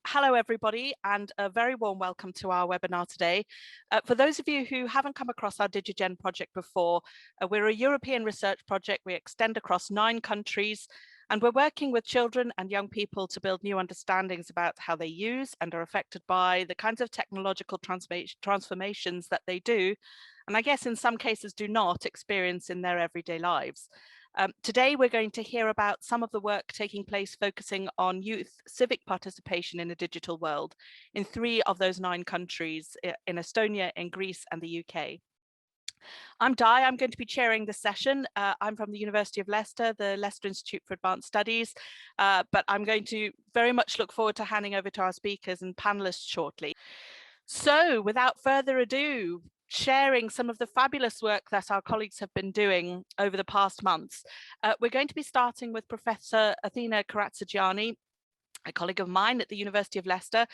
Hello, everybody, and a very warm welcome to our webinar today. For those of you who haven't come across our DigiGen project before, we're a European research project. We extend across 9 countries, and we're working with children and young people to build new understandings about how they use and are affected by the kinds of technological transformations that they do, and I guess in some cases do not experience in their everyday lives. Today, we're going to hear about some of the work taking place focusing on youth civic participation in a digital world in 3 of those 9 countries, in Estonia, in Greece, and the UK. I'm Di, I'm going to be chairing the session. I'm from the University of Leicester, the Leicester Institute for Advanced Studies, but I'm going to very much look forward to handing over to our speakers and panelists shortly. So without further ado, sharing some of the fabulous work that our colleagues have been doing over the past months. We're going to be starting with Professor Athina Karatsujani, a colleague of mine at the University of Leicester.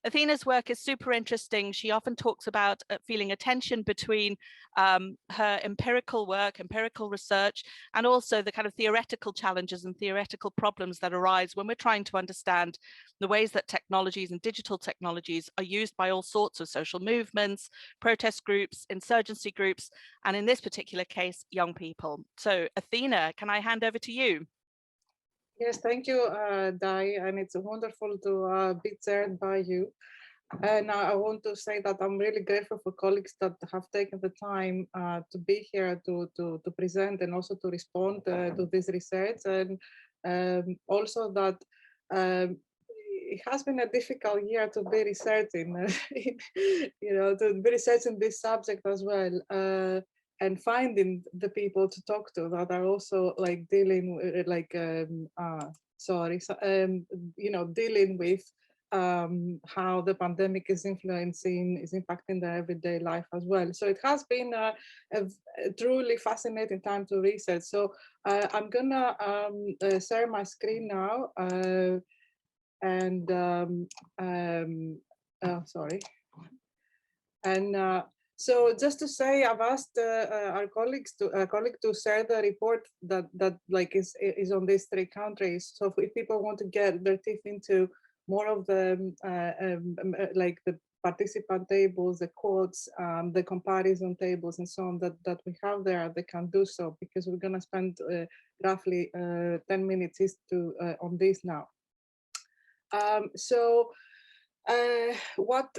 Athina's work is super interesting. She often talks about feeling a tension between her empirical work, empirical research, and also the kind of theoretical challenges and theoretical problems that arise when we're trying to understand the ways that technologies and digital technologies are used by all sorts of social movements, protest groups, insurgency groups, and in this particular case, young people. So Athina, can I hand over to you? Yes, thank you, Di, and it's wonderful to be chaired by you. And I want to say that I'm really grateful for colleagues that have taken the time to be here to present and also to respond to this research, and also that it has been a difficult year to be researching, to be researching this subject as well. And finding the people to talk to that are also like dealing with dealing with how the pandemic is impacting their everyday life as well. So it has been a truly fascinating time to research. So I'm gonna share my screen now, sorry. And so just to say, I've asked our colleague to share the report that is on these 3 countries. So if people want to get their teeth into more of the like the participant tables, the quotes, the comparison tables, and so on that we have there, they can do so, because we're going to spend roughly 10 minutes on this now. What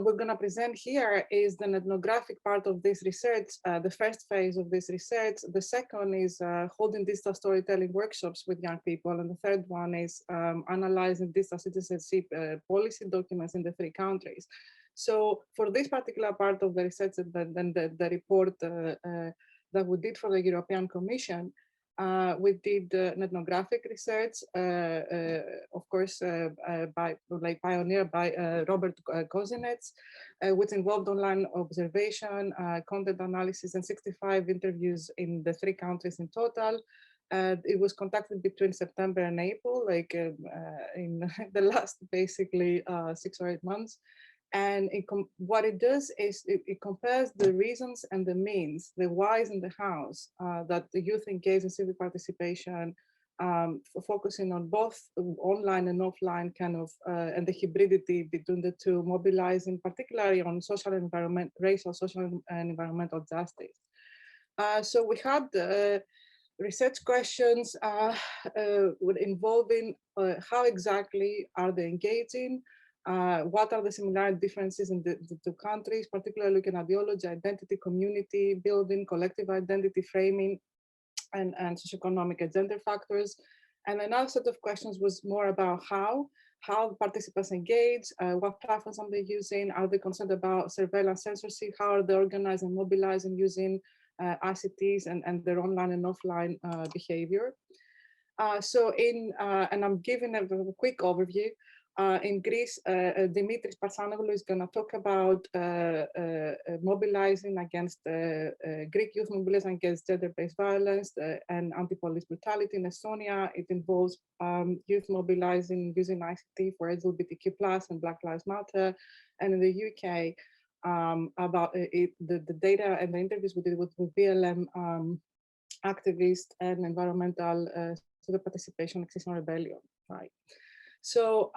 we're going to present here is the ethnographic part of this research, the first phase of this research. The second is holding digital storytelling workshops with young people. And the third one is analyzing digital citizenship policy documents in the 3 countries. So for this particular part of the research, the report that we did for the European Commission, we did ethnographic research, of course, pioneered by Robert Kozinets, which involved online observation, content analysis, and 65 interviews in the 3 countries in total. It was conducted between September and April, in the last basically 6 or 8 months. And what it does is it compares the reasons and the means, the whys and the hows that the youth engage in civic participation, focusing on both online and offline and the hybridity between the 2, mobilizing particularly on social and racial, social and environmental justice. So we had research questions involving how exactly are they engaging, what are the similar differences in the 2 countries, particularly looking at ideology, identity, community building, collective identity framing, and socioeconomic and gender factors. And another set of questions was more about how participants engage, what platforms are they using, are they concerned about surveillance, censorship, how are they organizing and mobilizing using ICTs and their online and offline behavior. And I'm giving a quick overview. In Greece, Dimitris Parsanoglou is going to talk about mobilizing against Greek youth mobilizing against gender-based violence and anti-police brutality. In Estonia, it involves youth mobilizing using ICT for LGBTQ+ and Black Lives Matter. And in the UK, about the data and the interviews we did with BLM activists and environmental civil participation, Extinction rebellion, right? So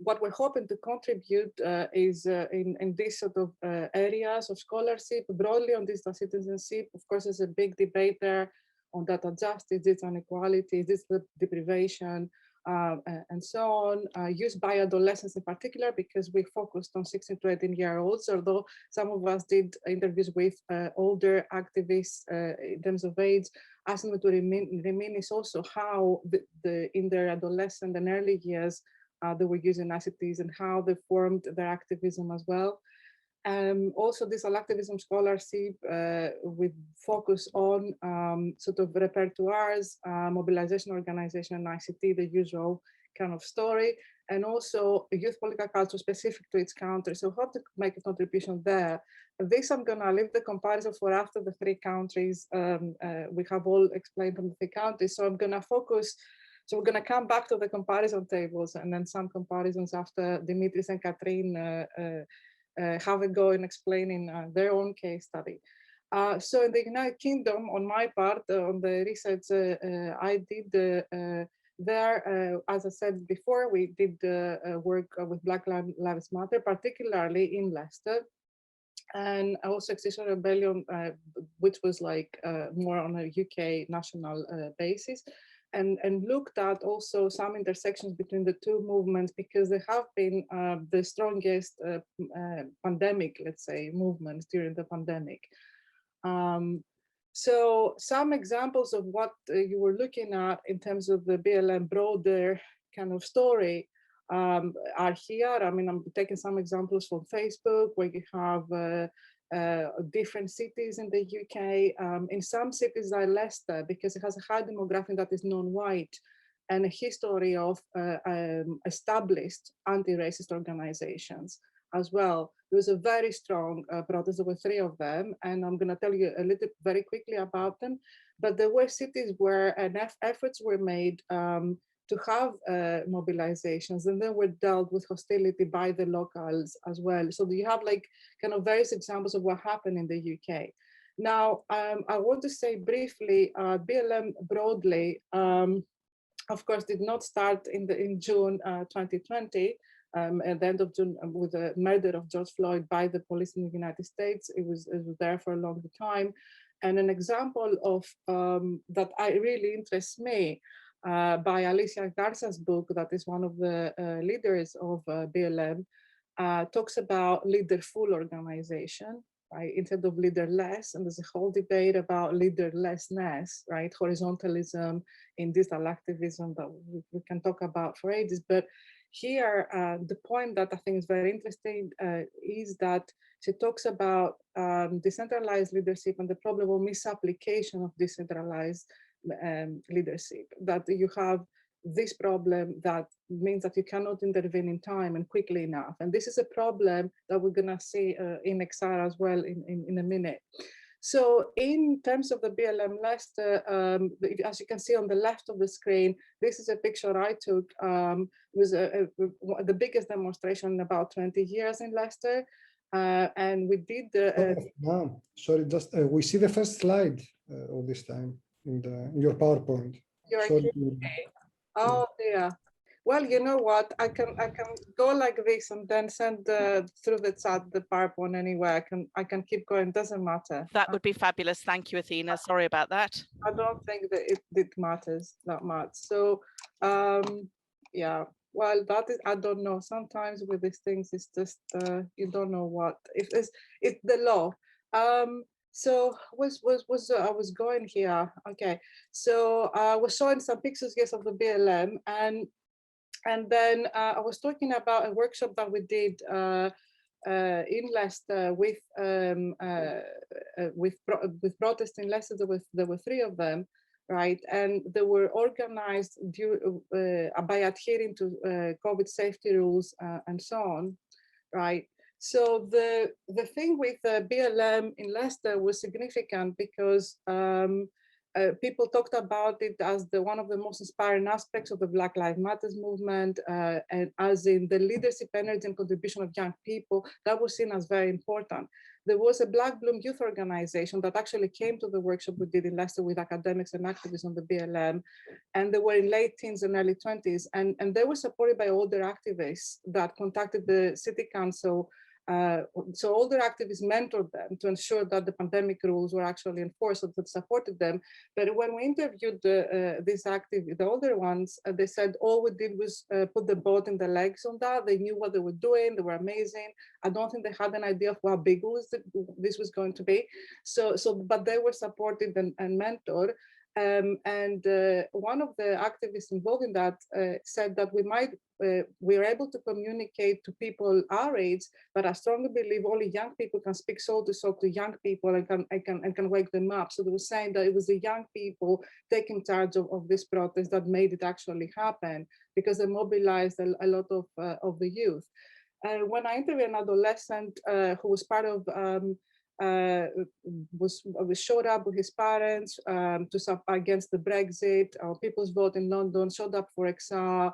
what we're hoping to contribute is in these sort of areas of scholarship, broadly on digital citizenship. Of course, there's a big debate there on data justice, digital inequality, digital deprivation, and so on, used by adolescents in particular, because we focused on 16 to 18-year-olds, although some of us did interviews with older activists in terms of age, asking them to remain is also how in their adolescent and early years they were using ICTs and how they formed their activism as well. Also, this activism scholarship with focus on sort of repertoires, mobilization, organization, and ICT, the usual kind of story, and also youth political culture specific to each country. So how to make a contribution there. This I'm gonna leave the comparison for after the 3 countries. We have all explained on the 3 countries. So I'm gonna focus. So we're gonna come back to the comparison tables and then some comparisons after Dimitris and Katrin have a go in explaining their own case study. So in the United Kingdom, on my part, on the research I did there, as I said before, we did work with Black Lives Matter, particularly in Leicester, and also Extinction Rebellion, which was like more on a UK national basis. And looked at also some intersections between the 2 movements, because they have been the strongest pandemic, let's say, movements during the pandemic. So some examples of what you were looking at in terms of the BLM broader kind of story are here. I mean, I'm taking some examples from Facebook, where you have different cities in the UK. In some cities like Leicester, because it has a high demographic that is non-white and a history of established anti-racist organizations as well. There was a very strong protest. There were 3 of them, and I'm going to tell you a little very quickly about them. But there were cities where enough efforts were made to have mobilizations, and then were dealt with hostility by the locals as well. So you have like kind of various examples of what happened in the UK. Now, I want to say briefly, BLM broadly, of course, did not start in June 2020, at the end of June, with the murder of George Floyd by the police in the United States. It was there for a long time. And an example of that really interests me, by Alicia Garza's book, that is one of the leaders of BLM, talks about leaderful organization, right, instead of leaderless. And there's a whole debate about leaderlessness, right, horizontalism in digital activism that we can talk about for ages. But here, the point that I think is very interesting is that she talks about decentralized leadership and the problem of misapplication of decentralized leadership, that you have this problem that means that you cannot intervene in time and quickly enough. And this is a problem that we're going to see in XR as well in a minute. So in terms of the BLM Leicester, as you can see on the left of the screen, this is a picture I took. It was the biggest demonstration in about 20 years in Leicester. And we did no, sorry, just we see the first slide of this time in your PowerPoint. Oh dear. Well, you know what? I can go like this and then send through the chat the PowerPoint anyway. I can keep going. Doesn't matter. That would be fabulous. Thank you, Athena. Sorry about that. I don't think that it matters that much. So yeah. Well, that is, I don't know. Sometimes with these things, it's just you don't know what. If it's the law. So I was going here. Okay. So I was showing some pictures, yes, of the BLM, and then I was talking about a workshop that we did in Leicester with protests in Leicester. There were 3 of them, right? And they were organized by adhering to COVID safety rules and so on, right? So the thing with BLM in Leicester was significant because people talked about it as one of the most inspiring aspects of the Black Lives Matter movement, and as in the leadership, energy, and contribution of young people, that was seen as very important. There was a Black Bloom youth organization that actually came to the workshop we did in Leicester with academics and activists on the BLM, and they were in late teens and early 20s, and they were supported by older activists that contacted the city council. So older activists mentored them to ensure that the pandemic rules were actually enforced, so that supported them. But when we interviewed these activists, the older ones, they said all we did was put the boat in the legs on that. They knew what they were doing. They were amazing. I don't think they had an idea of how big this was going to be. But they were supported and mentored. One of the activists involved in that said that we're able to communicate to people our age, but I strongly believe only young people can speak soul to young people and can wake them up. So they were saying that it was the young people taking charge of this protest that made it actually happen, because they mobilized a lot of the youth. When I interviewed an adolescent who was part of showed up with his parents against the Brexit, People's Vote in London, showed up for XR,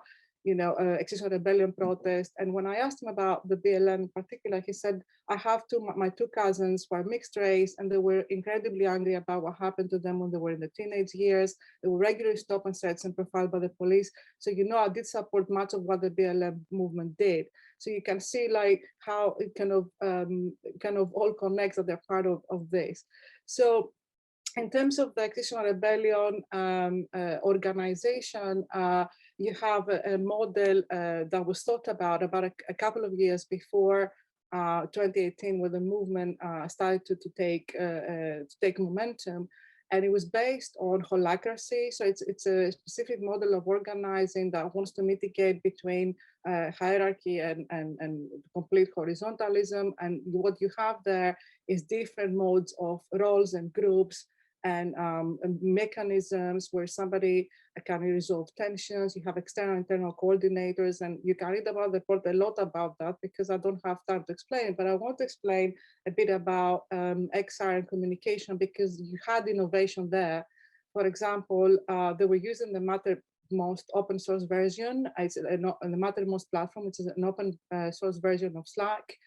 Extinction Rebellion protest. And when I asked him about the BLM in particular, he said, I have my two cousins who are mixed race, and they were incredibly angry about what happened to them when they were in the teenage years. They were regularly stopped and searched and profiled by the police. So, I did support much of what the BLM movement did. So you can see like how it kind of all connects, that they're part of this. So in terms of the Extinction Rebellion organization, you have a model that was thought about a couple of years before 2018, where the movement started to take momentum. And it was based on holacracy. So it's a specific model of organizing that wants to mitigate between hierarchy and complete horizontalism. And what you have there is different modes of roles and groups and mechanisms where somebody can resolve tensions. You have external and internal coordinators, and you can read about the report a lot about that because I don't have time to explain, but I want to explain a bit about XR and communication, because you had innovation there. For example, they were using the Mattermost open source version. It's the Mattermost platform, which is an open source version of Slack.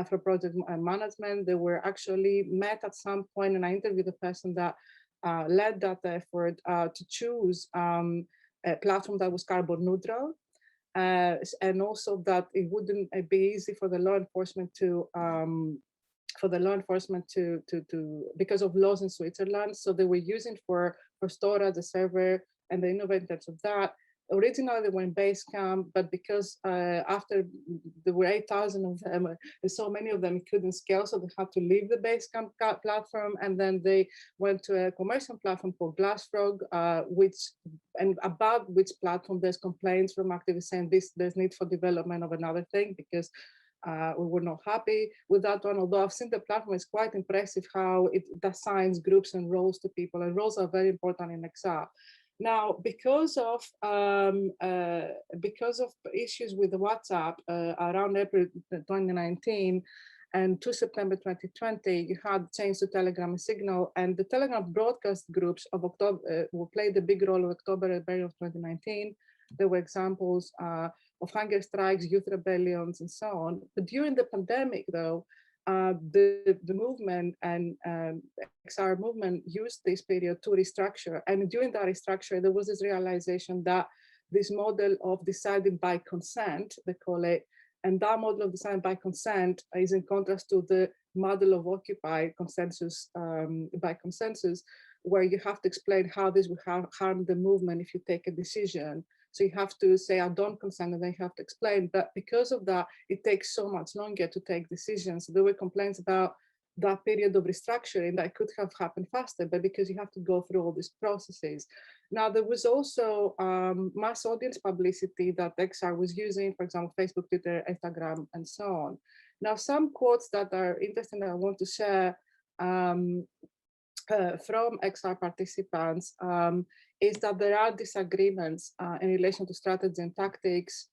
For project management. They were actually met at some point, and I interviewed the person that led that effort to choose a platform that was carbon neutral, and also that it wouldn't be easy for the law enforcement to because of laws in Switzerland. So they were using for storage, the server, and the innovators of that. Originally, they were in Basecamp, but because after there were 8,000 of them, and so many of them, it couldn't scale, so they had to leave the Basecamp platform, and then they went to a commercial platform called Glassfrog, about which platform there's complaints from activists saying there's need for development of another thing, because we were not happy with that one. Although I've seen the platform, it's quite impressive how it assigns groups and roles to people, and roles are very important in XR. Now, because of issues with the WhatsApp around April 2019 and to September 2020, you had change to Telegram and Signal, and the Telegram broadcast groups of October played a big role of October Rebellion of 2019. There were examples of hunger strikes, youth rebellions, and so on. But during the pandemic, though, the movement and XR movement used this period to restructure. And during that restructure, there was this realization that this model of deciding by consent, they call it, and that model of deciding by consent is in contrast to the model of Occupy consensus by consensus, where you have to explain how this will harm the movement if you take a decision. So you have to say, I don't consent, and then you have to explain. But because of that, it takes so much longer to take decisions. There were complaints about that period of restructuring that could have happened faster, but because you have to go through all these processes. Now, there was also mass audience publicity that XR was using, for example, Facebook, Twitter, Instagram, and so on. Now, some quotes that are interesting that I want to share from XR participants is that there are disagreements in relation to strategy and tactics,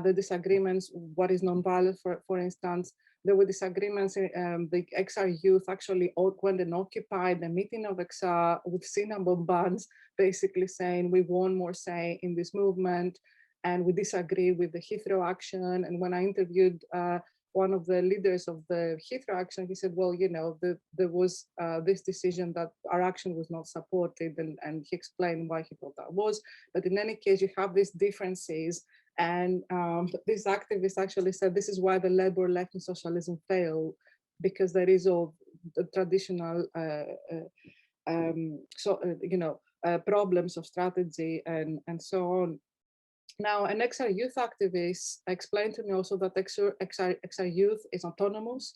the disagreements, what is nonviolent, for instance, there were disagreements. The XR youth actually went and occupied the meeting of XR with cinnamon buns, basically saying we want more say in this movement, and we disagree with the Heathrow action. And when I interviewed one of the leaders of the Heathrow action, he said, well, you know, there was this decision that our action was not supported, and he explained why he thought that was. But in any case, you have these differences. And this activist actually said this is why the Labour left and socialism failed, because there is all the traditional problems of strategy and so on. Now, an XR youth activist explained to me also that XR youth is autonomous.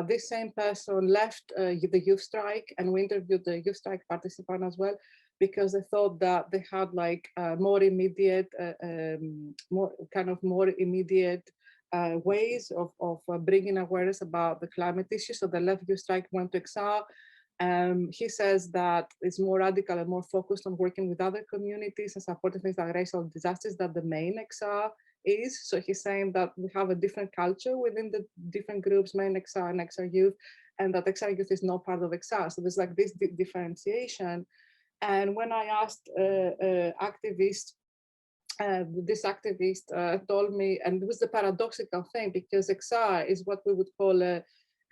This same person left the youth strike, and we interviewed the youth strike participant as well, because they thought that they had like more immediate ways of bringing awareness about the climate issue. So the left youth strike went to XR. He says that it's more radical and more focused on working with other communities and supporting things like racial disasters that the main XR is. So he's saying that we have a different culture within the different groups, main XR and XR youth, and that XR youth is not part of XR. So there's like this differentiation. And when I asked activists, this activist told me, and it was the paradoxical thing, because XR is what we would call a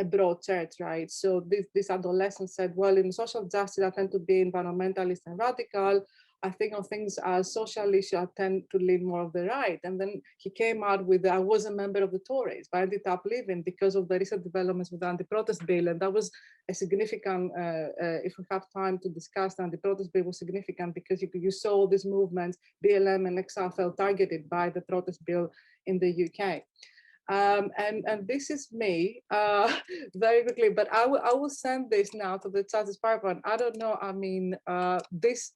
broad church, right? So this adolescent said, well, in social justice, I tend to be environmentalist and radical. I think on things as social issues, I tend to lean more of the right. And then he came out with, I was a member of the Tories, but I ended up leaving because of the recent developments with the anti-protest bill. And that was a significant, if we have time to discuss, the anti-protest bill was significant because you saw these movements, BLM and XR felt targeted by the protest bill in the UK. And this is me very quickly, but I will send this now to the Charles PowerPoint. I don't know, I mean, this,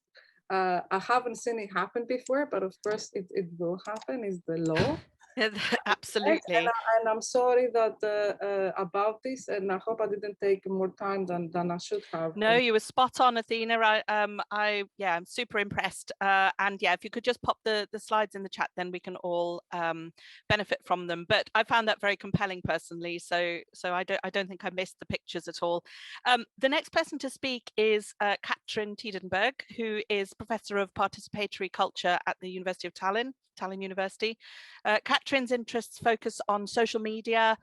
I haven't seen it happen before, but of course it will happen, is the law. Absolutely. And I'm sorry that about this, and I hope I didn't take more time than I should have. No, you were spot on, Athena. I'm super impressed. And yeah, if you could just pop the slides in the chat, then we can all benefit from them. But I found that very compelling personally, so I don't think I missed the pictures at all. The next person to speak is Katrin Tiedenberg, who is Professor of Participatory Culture at the University of Tallinn University. Katrin's interests focus on social media,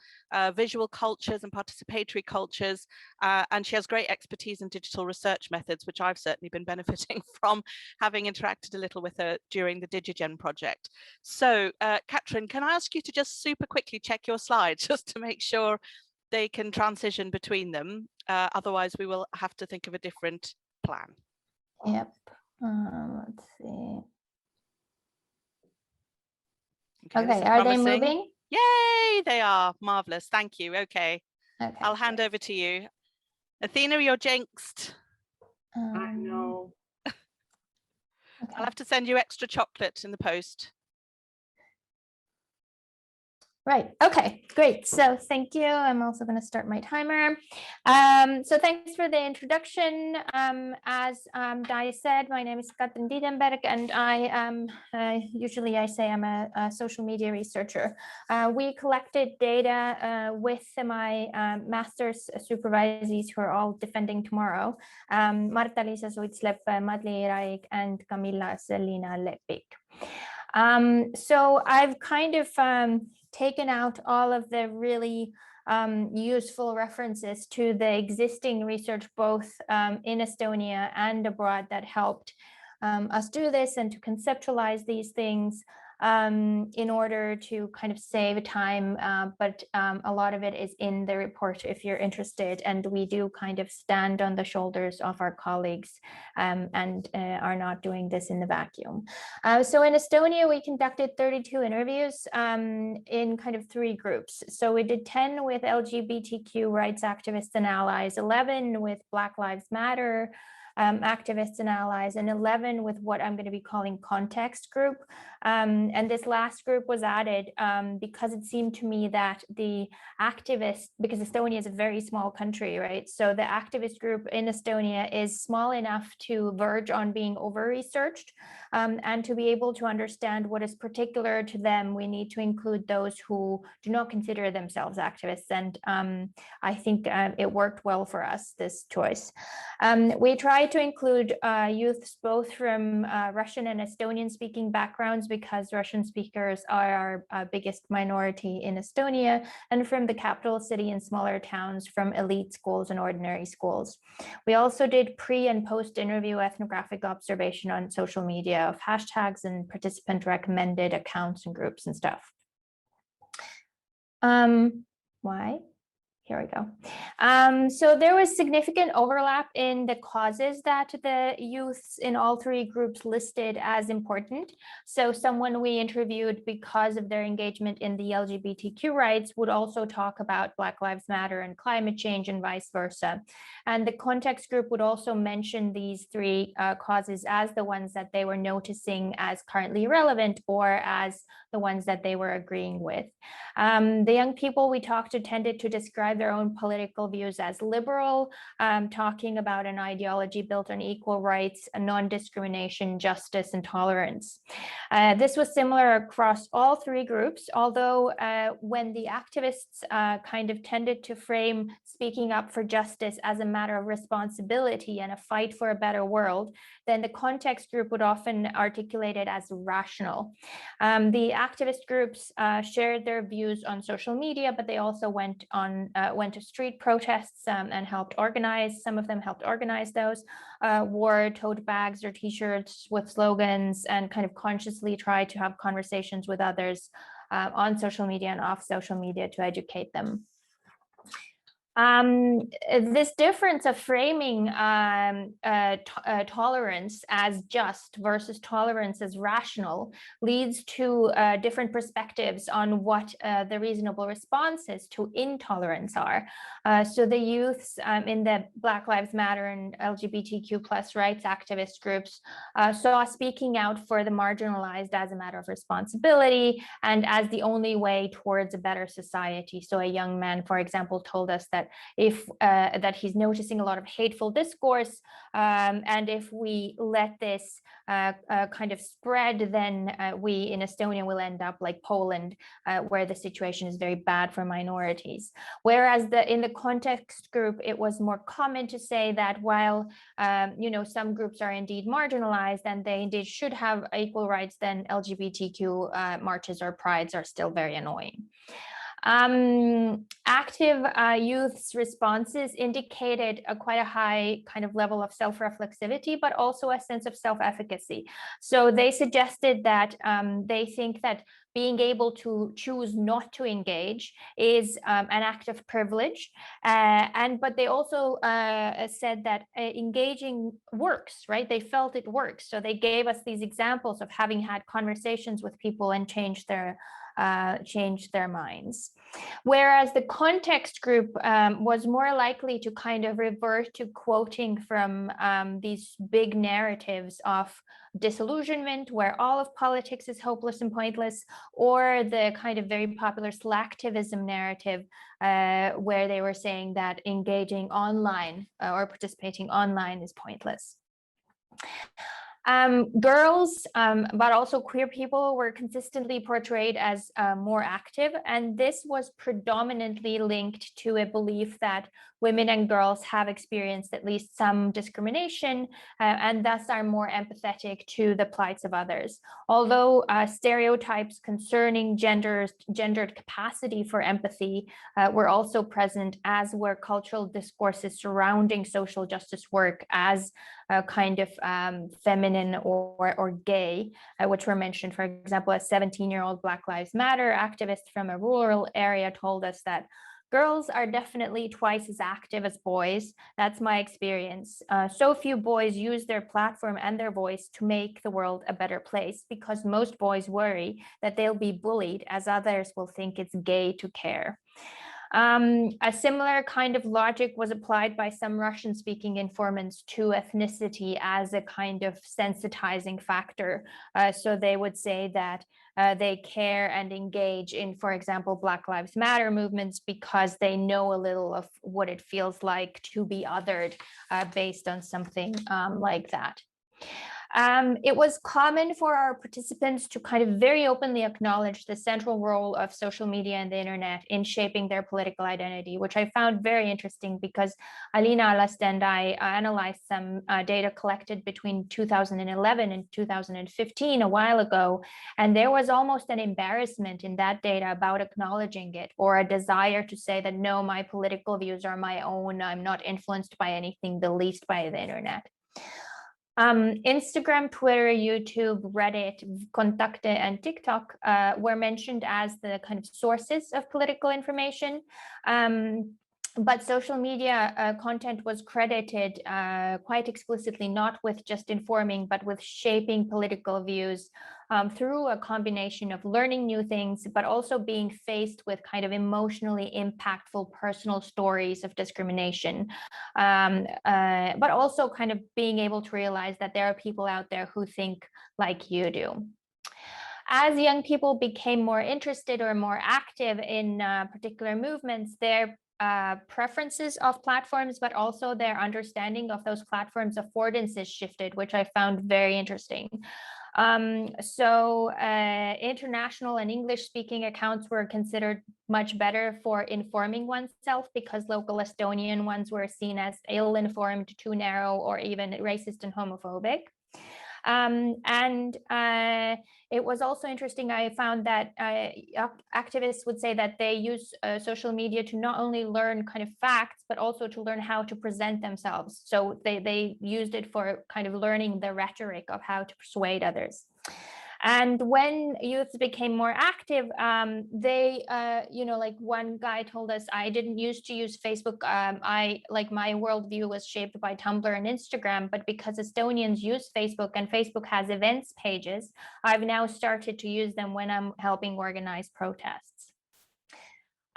visual cultures and participatory cultures, and she has great expertise in digital research methods, which I've certainly been benefiting from, having interacted a little with her during the DigiGen project. So Katrin, can I ask you to just super quickly check your slides just to make sure they can transition between them? Otherwise we will have to think of a different plan. Yep. Let's see. Okay, are they moving? Yay, they are. Marvelous. Thank you. Okay. I'll hand over to you. Athena, you're jinxed. I know. Okay. I'll have to send you extra chocolate in the post. Right. Okay, great. So thank you. I'm also going to start my timer. So thanks for the introduction. As Dai said, my name is Katrin Tiedenberg, and usually I say I'm a social media researcher. We collected data with my master's supervisees who are all defending tomorrow, Marta-Liisa Suitslep, Madli Raik, and Camilla Selina Lepik. So I've kind of taken out all of the really useful references to the existing research, both in Estonia and abroad, that helped us do this and to conceptualize these things in order to kind of save time. But a lot of it is in the report if you're interested, and we do kind of stand on the shoulders of our colleagues and are not doing this in the vacuum. So in Estonia, we conducted 32 interviews in kind of 3 groups. So we did 10 with LGBTQ rights activists and allies, 11 with Black Lives Matter, activists and allies, and 11 with what I'm going to be calling context group. And this last group was added because it seemed to me that the activists, because Estonia is a very small country, right? So the activist group in Estonia is small enough to verge on being over-researched, and to be able to understand what is particular to them, we need to include those who do not consider themselves activists. And I think it worked well for us, this choice. We tried to include youths both from Russian and Estonian speaking backgrounds, because Russian speakers are our biggest minority in Estonia, and from the capital city and smaller towns, from elite schools and ordinary schools. We also did pre and post interview ethnographic observation on social media of hashtags and participant recommended accounts and groups and stuff. Why? Here we go. So there was significant overlap in the causes that the youths in all three groups listed as important. So someone we interviewed because of their engagement in the LGBTQ rights would also talk about Black Lives Matter and climate change and vice versa. And the context group would also mention these three causes as the ones that they were noticing as currently relevant, or as the ones that they were agreeing with. The young people we talked to tended to describe their own political views as liberal, talking about an ideology built on equal rights, non-discrimination, justice, and tolerance. This was similar across all three groups, although when the activists kind of tended to frame speaking up for justice as a matter of responsibility and a fight for a better world, then the context group would often articulate it as rational. The activist groups shared their views on social media, but they also went to street protests and helped organize. Some of them helped organize those, wore tote bags or t-shirts with slogans, and kind of consciously tried to have conversations with others on social media and off social media to educate them. This difference of framing tolerance as just versus tolerance as rational leads to different perspectives on what the reasonable responses to intolerance are. So the youths in the Black Lives Matter and LGBTQ plus rights activist groups saw speaking out for the marginalized as a matter of responsibility and as the only way towards a better society. So a young man, for example, told us that that he's noticing a lot of hateful discourse, and if we let this kind of spread, then we in Estonia will end up like Poland, where the situation is very bad for minorities. Whereas in the context group, it was more common to say that while you know, some groups are indeed marginalized and they indeed should have equal rights, then LGBTQ marches or prides are still very annoying. Active youth's responses indicated quite a high kind of level of self-reflexivity, but also a sense of self-efficacy. So they suggested that they think that being able to choose not to engage is an act of privilege, but they also said that engaging works, right? They felt it works. So they gave us these examples of having had conversations with people and changed their minds. Whereas the context group was more likely to kind of revert to quoting from these big narratives of disillusionment, where all of politics is hopeless and pointless, or the kind of very popular slacktivism narrative, where they were saying that engaging online or participating online is pointless. Girls, but also queer people, were consistently portrayed as more active, and this was predominantly linked to a belief that women and girls have experienced at least some discrimination and thus are more empathetic to the plights of others. Although stereotypes concerning gendered capacity for empathy were also present, as were cultural discourses surrounding social justice work as a kind of feminine or gay, which were mentioned. For example, a 17-year-old Black Lives Matter activist from a rural area told us that girls are definitely twice as active as boys. That's my experience. So few boys use their platform and their voice to make the world a better place, because most boys worry that they'll be bullied, as others will think it's gay to care. A similar kind of logic was applied by some Russian-speaking informants to ethnicity as a kind of sensitizing factor. So they would say that they care and engage in, for example, Black Lives Matter movements because they know a little of what it feels like to be othered based on something like that. It was common for our participants to kind of very openly acknowledge the central role of social media and the internet in shaping their political identity, which I found very interesting because Alina, Allaste, and I analyzed some data collected between 2011 and 2015 a while ago, and there was almost an embarrassment in that data about acknowledging it, or a desire to say that no, my political views are my own, I'm not influenced by anything, the least by the internet. Instagram, Twitter, YouTube, Reddit, Contacte, and TikTok were mentioned as the kind of sources of political information. But social media content was credited quite explicitly, not with just informing, but with shaping political views through a combination of learning new things, but also being faced with kind of emotionally impactful personal stories of discrimination, but also kind of being able to realize that there are people out there who think like you do. As young people became more interested or more active in particular movements, their preferences of platforms, but also their understanding of those platforms' affordances shifted, which I found very interesting. International and English-speaking accounts were considered much better for informing oneself because local Estonian ones were seen as ill-informed, too narrow, or even racist and homophobic. It was also interesting, I found that activists would say that they use social media to not only learn kind of facts, but also to learn how to present themselves. So they used it for kind of learning the rhetoric of how to persuade others. And when youth became more active, like one guy told us, I didn't used to use Facebook. My worldview was shaped by Tumblr and Instagram, but because Estonians use Facebook and Facebook has events pages, I've now started to use them when I'm helping organize protests.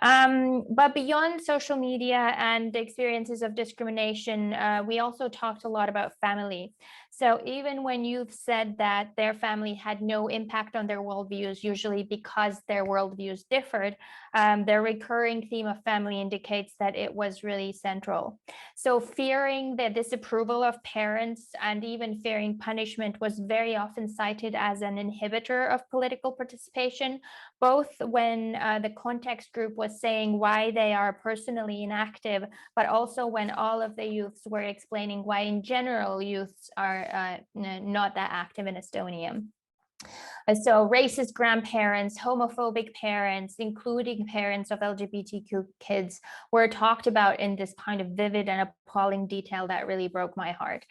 But beyond social media and the experiences of discrimination, we also talked a lot about family. So even when youth said that their family had no impact on their worldviews, usually because their worldviews differed, the recurring theme of family indicates that it was really central. So fearing the disapproval of parents and even fearing punishment was very often cited as an inhibitor of political participation, both when the context group was saying why they are personally inactive, but also when all of the youths were explaining why in general youths are not that active in Estonia. So racist grandparents, homophobic parents, including parents of LGBTQ kids, were talked about in this kind of vivid and appalling detail that really broke my heart.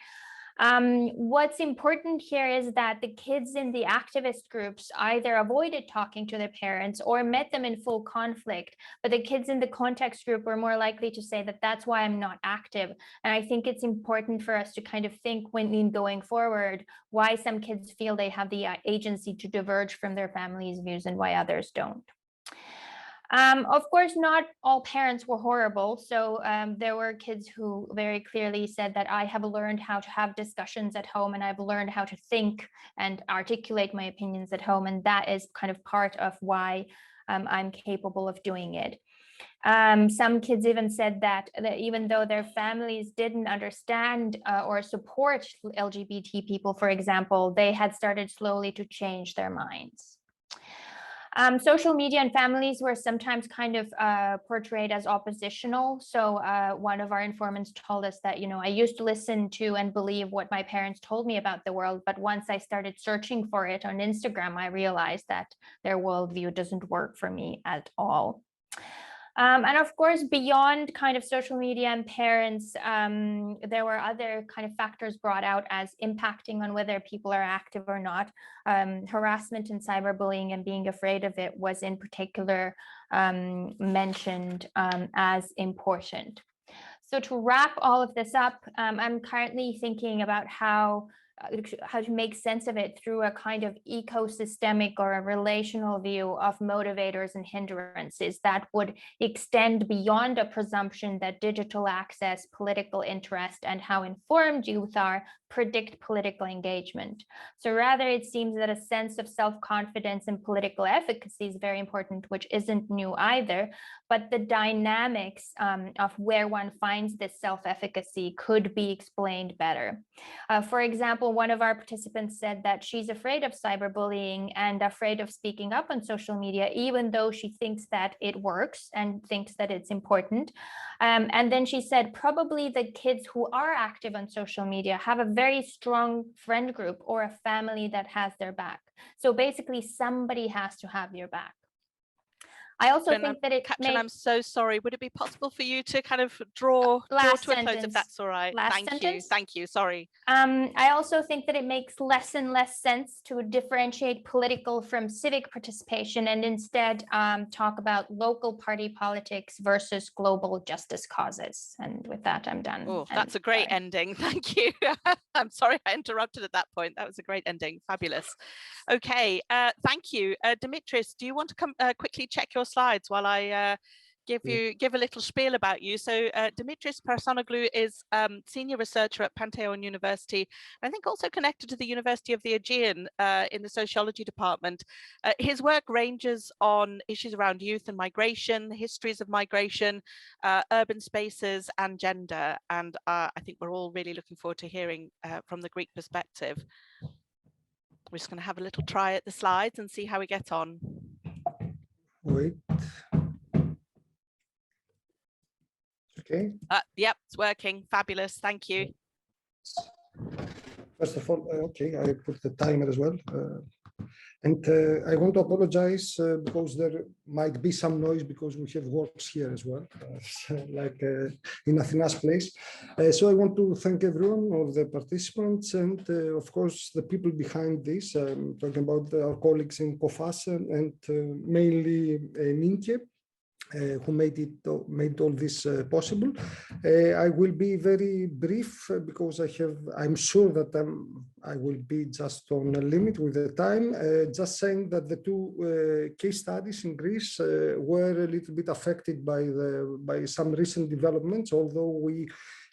What's important here is that the kids in the activist groups either avoided talking to their parents or met them in full conflict, but the kids in the context group were more likely to say that that's why I'm not active. And I think it's important for us to kind of think when going forward, why some kids feel they have the agency to diverge from their family's views and why others don't. Of course, not all parents were horrible. So there were kids who very clearly said that I have learned how to have discussions at home and I've learned how to think and articulate my opinions at home. And that is kind of part of why I'm capable of doing it. Some kids even said that even though their families didn't understand or support LGBT people, for example, they had started slowly to change their minds. Social media and families were sometimes kind of portrayed as oppositional. So one of our informants told us that, I used to listen to and believe what my parents told me about the world, but once I started searching for it on Instagram, I realized that their worldview doesn't work for me at all. And of course, beyond kind of social media and parents, there were other kind of factors brought out as impacting on whether people are active or not. Harassment and cyberbullying and being afraid of it was in particular mentioned as important. So to wrap all of this up, I'm currently thinking about how make sense of it through a kind of ecosystemic or a relational view of motivators and hindrances that would extend beyond a presumption that digital access, political interest, and how informed youth are predict political engagement. So rather, it seems that a sense of self-confidence and political efficacy is very important, which isn't new either, but the dynamics of where one finds this self-efficacy could be explained better. For example, one of our participants said that she's afraid of cyberbullying and afraid of speaking up on social media, even though she thinks that it works and thinks that it's important. And then she said, probably the kids who are active on social media have a very strong friend group or a family that has their back. So basically, somebody has to have your back. I also think that Katrin, I'm so sorry. Would it be possible for you to kind of draw to a close, if that's all right? Thank you. Sorry. I also think that it makes less and less sense to differentiate political from civic participation and instead talk about local party politics versus global justice causes. And with that, I'm done. Oh, that's a great ending. Thank you. I'm sorry I interrupted at that point. That was a great ending. Fabulous. Okay, thank you. Dimitris, do you want to come quickly check your slides while I give a little spiel about you? So Dimitris Parsanoglou is senior researcher at Pantheon University, I think also connected to the University of the Aegean in the sociology department. His work ranges on issues around youth and migration, histories of migration, urban spaces and gender. And I think we're all really looking forward to hearing from the Greek perspective. We're just going to have a little try at the slides and see how we get on. Wait. Okay. Yep, it's working. Fabulous. Thank you. First of all, okay, I put the timer as well. And I want to apologize because there might be some noise because we have works here as well, like in Athena's place. So I want to thank everyone, all the participants, and of course the people behind this. I'm talking about our colleagues in COFAS and mainly Minke, who made all this possible. I will be very brief because I'm sure that I will be just on a limit with the time. Just saying that the two case studies in Greece were a little bit affected by some recent developments, although we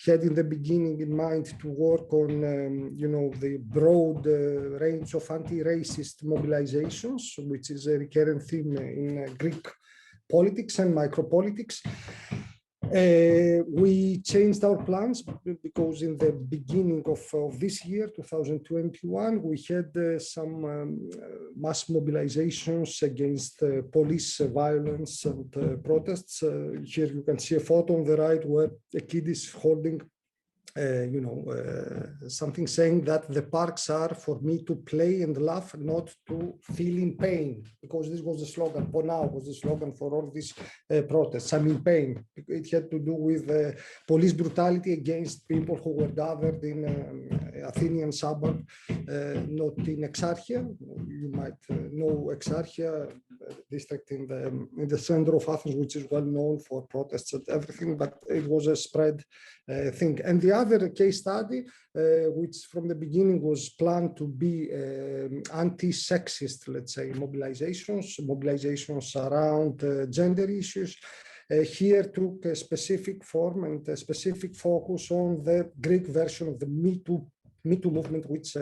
had in the beginning in mind to work on, the broad range of anti-racist mobilizations, which is a recurrent theme in Greek politics and micropolitics. We changed our plans because in the beginning of this year, 2021, we had some mass mobilizations against police violence and protests. Here you can see a photo on the right where a kid is holding something saying that the parks are for me to play and laugh, not to feel in pain, because this was the slogan. Ponao was the slogan for all these protests. I'm in pain. It had to do with police brutality against people who were gathered in Athenian suburb, not in Exarchia. You might know Exarchia district in the center of Athens, which is well known for protests and everything, but it was a spread thing. And the other case study, which from the beginning was planned to be anti-sexist, let's say, mobilizations around gender issues, here took a specific form and a specific focus on the Greek version of the Me Too movement, which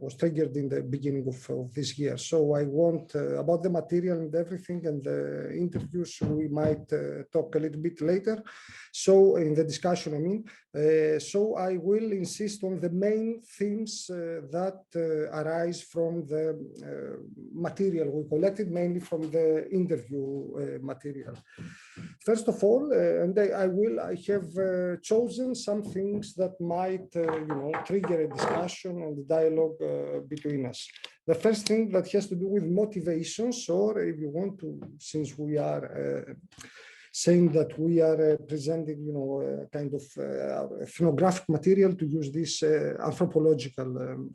was triggered in the beginning of this year. So I want about the material and everything and the interviews, we might talk a little bit later. So in the discussion, I mean, so I will insist on the main themes that arise from the material we collected, mainly from the interview material. First of all, and I have chosen some things that might, trigger a discussion and dialogue between us. The first thing that has to do with motivations, or if you want to, since we are saying that we are presenting, kind of ethnographic material, to use this anthropological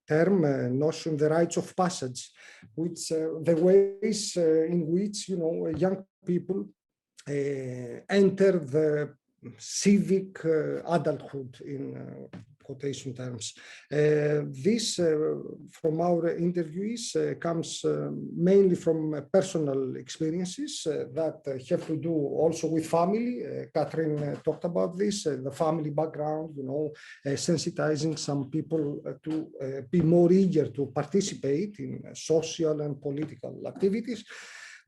term, notion, the rites of passage, which the ways in which, young people enter the civic adulthood in quotation terms. This, from our interviewees, comes mainly from personal experiences that have to do also with family. Katrin talked about this, the family background, you know, sensitizing some people to be more eager to participate in social and political activities.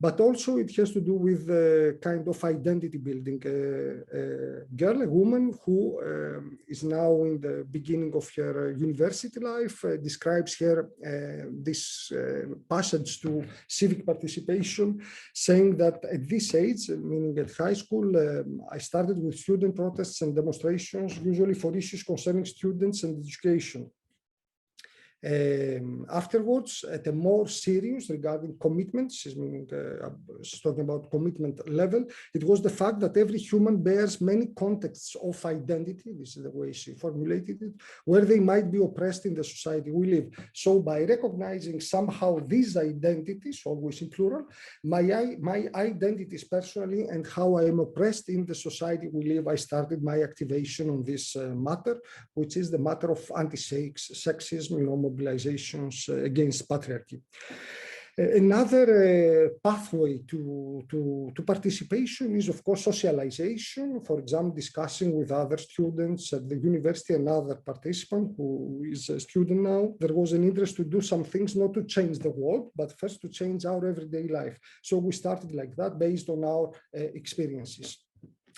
But also it has to do with a kind of identity building. A woman who is now in the beginning of her university life, describes her this passage to civic participation, saying that at this age, meaning at high school, I started with student protests and demonstrations, usually for issues concerning students and education. Afterwards, at a more serious regarding commitments, meaning she's talking about commitment level, it was the fact that every human bears many contexts of identity, this is the way she formulated it, where they might be oppressed in the society we live. So by recognizing somehow these identities, always in plural, my identities personally and how I am oppressed in the society we live, I started my activation on this matter, which is the matter of anti-sexism, you know, mobilizations against patriarchy. Another pathway to participation is, of course, socialization. For example, discussing with other students at the university, another participant who is a student now, there was an interest to do some things, not to change the world, but first to change our everyday life. So we started like that based on our experiences.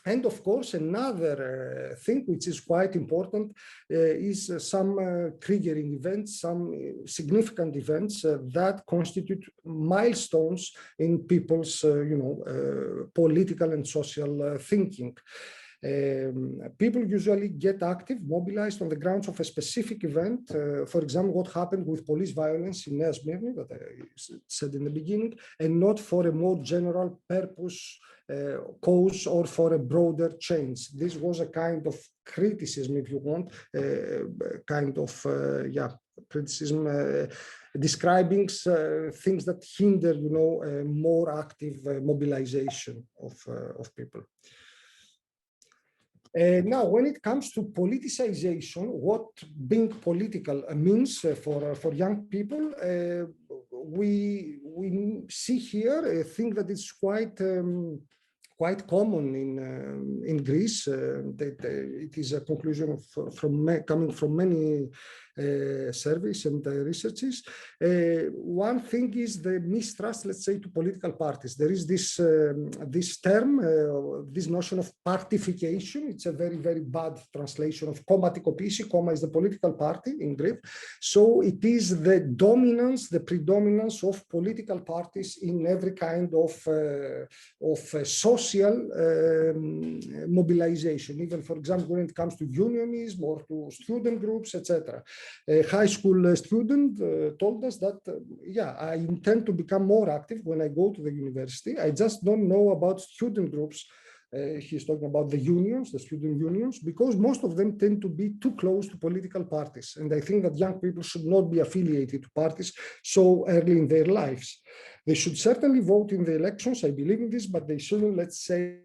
And of course, another thing which is quite important is some triggering events, some significant events that constitute milestones in people's, political and social thinking. People usually get active, mobilized on the grounds of a specific event. For example, what happened with police violence in Esmirni, that I said in the beginning, and not for a more general purpose, cause, or for a broader change. This was a kind of criticism, if you want, criticism describing things that hinder, more active mobilization of people. Now, when it comes to politicization, what being political means for young people, we see here a thing that is quite common in Greece. It is a conclusion coming from many surveys and researches. One thing is the mistrust, let's say, to political parties. There is this term, this notion of partification. It's a very, very bad translation of komatikopisi. Koma is the political party in Greek. So it is the dominance, the predominance of political parties in every kind of social mobilization. Even, for example, when it comes to unionism or to student groups, etc. A high school student told us that, I intend to become more active when I go to the university. I just don't know about student groups. He's talking about the unions, the student unions, because most of them tend to be too close to political parties. And I think that young people should not be affiliated to parties so early in their lives. They should certainly vote in the elections. I believe in this, but they shouldn't, let's say,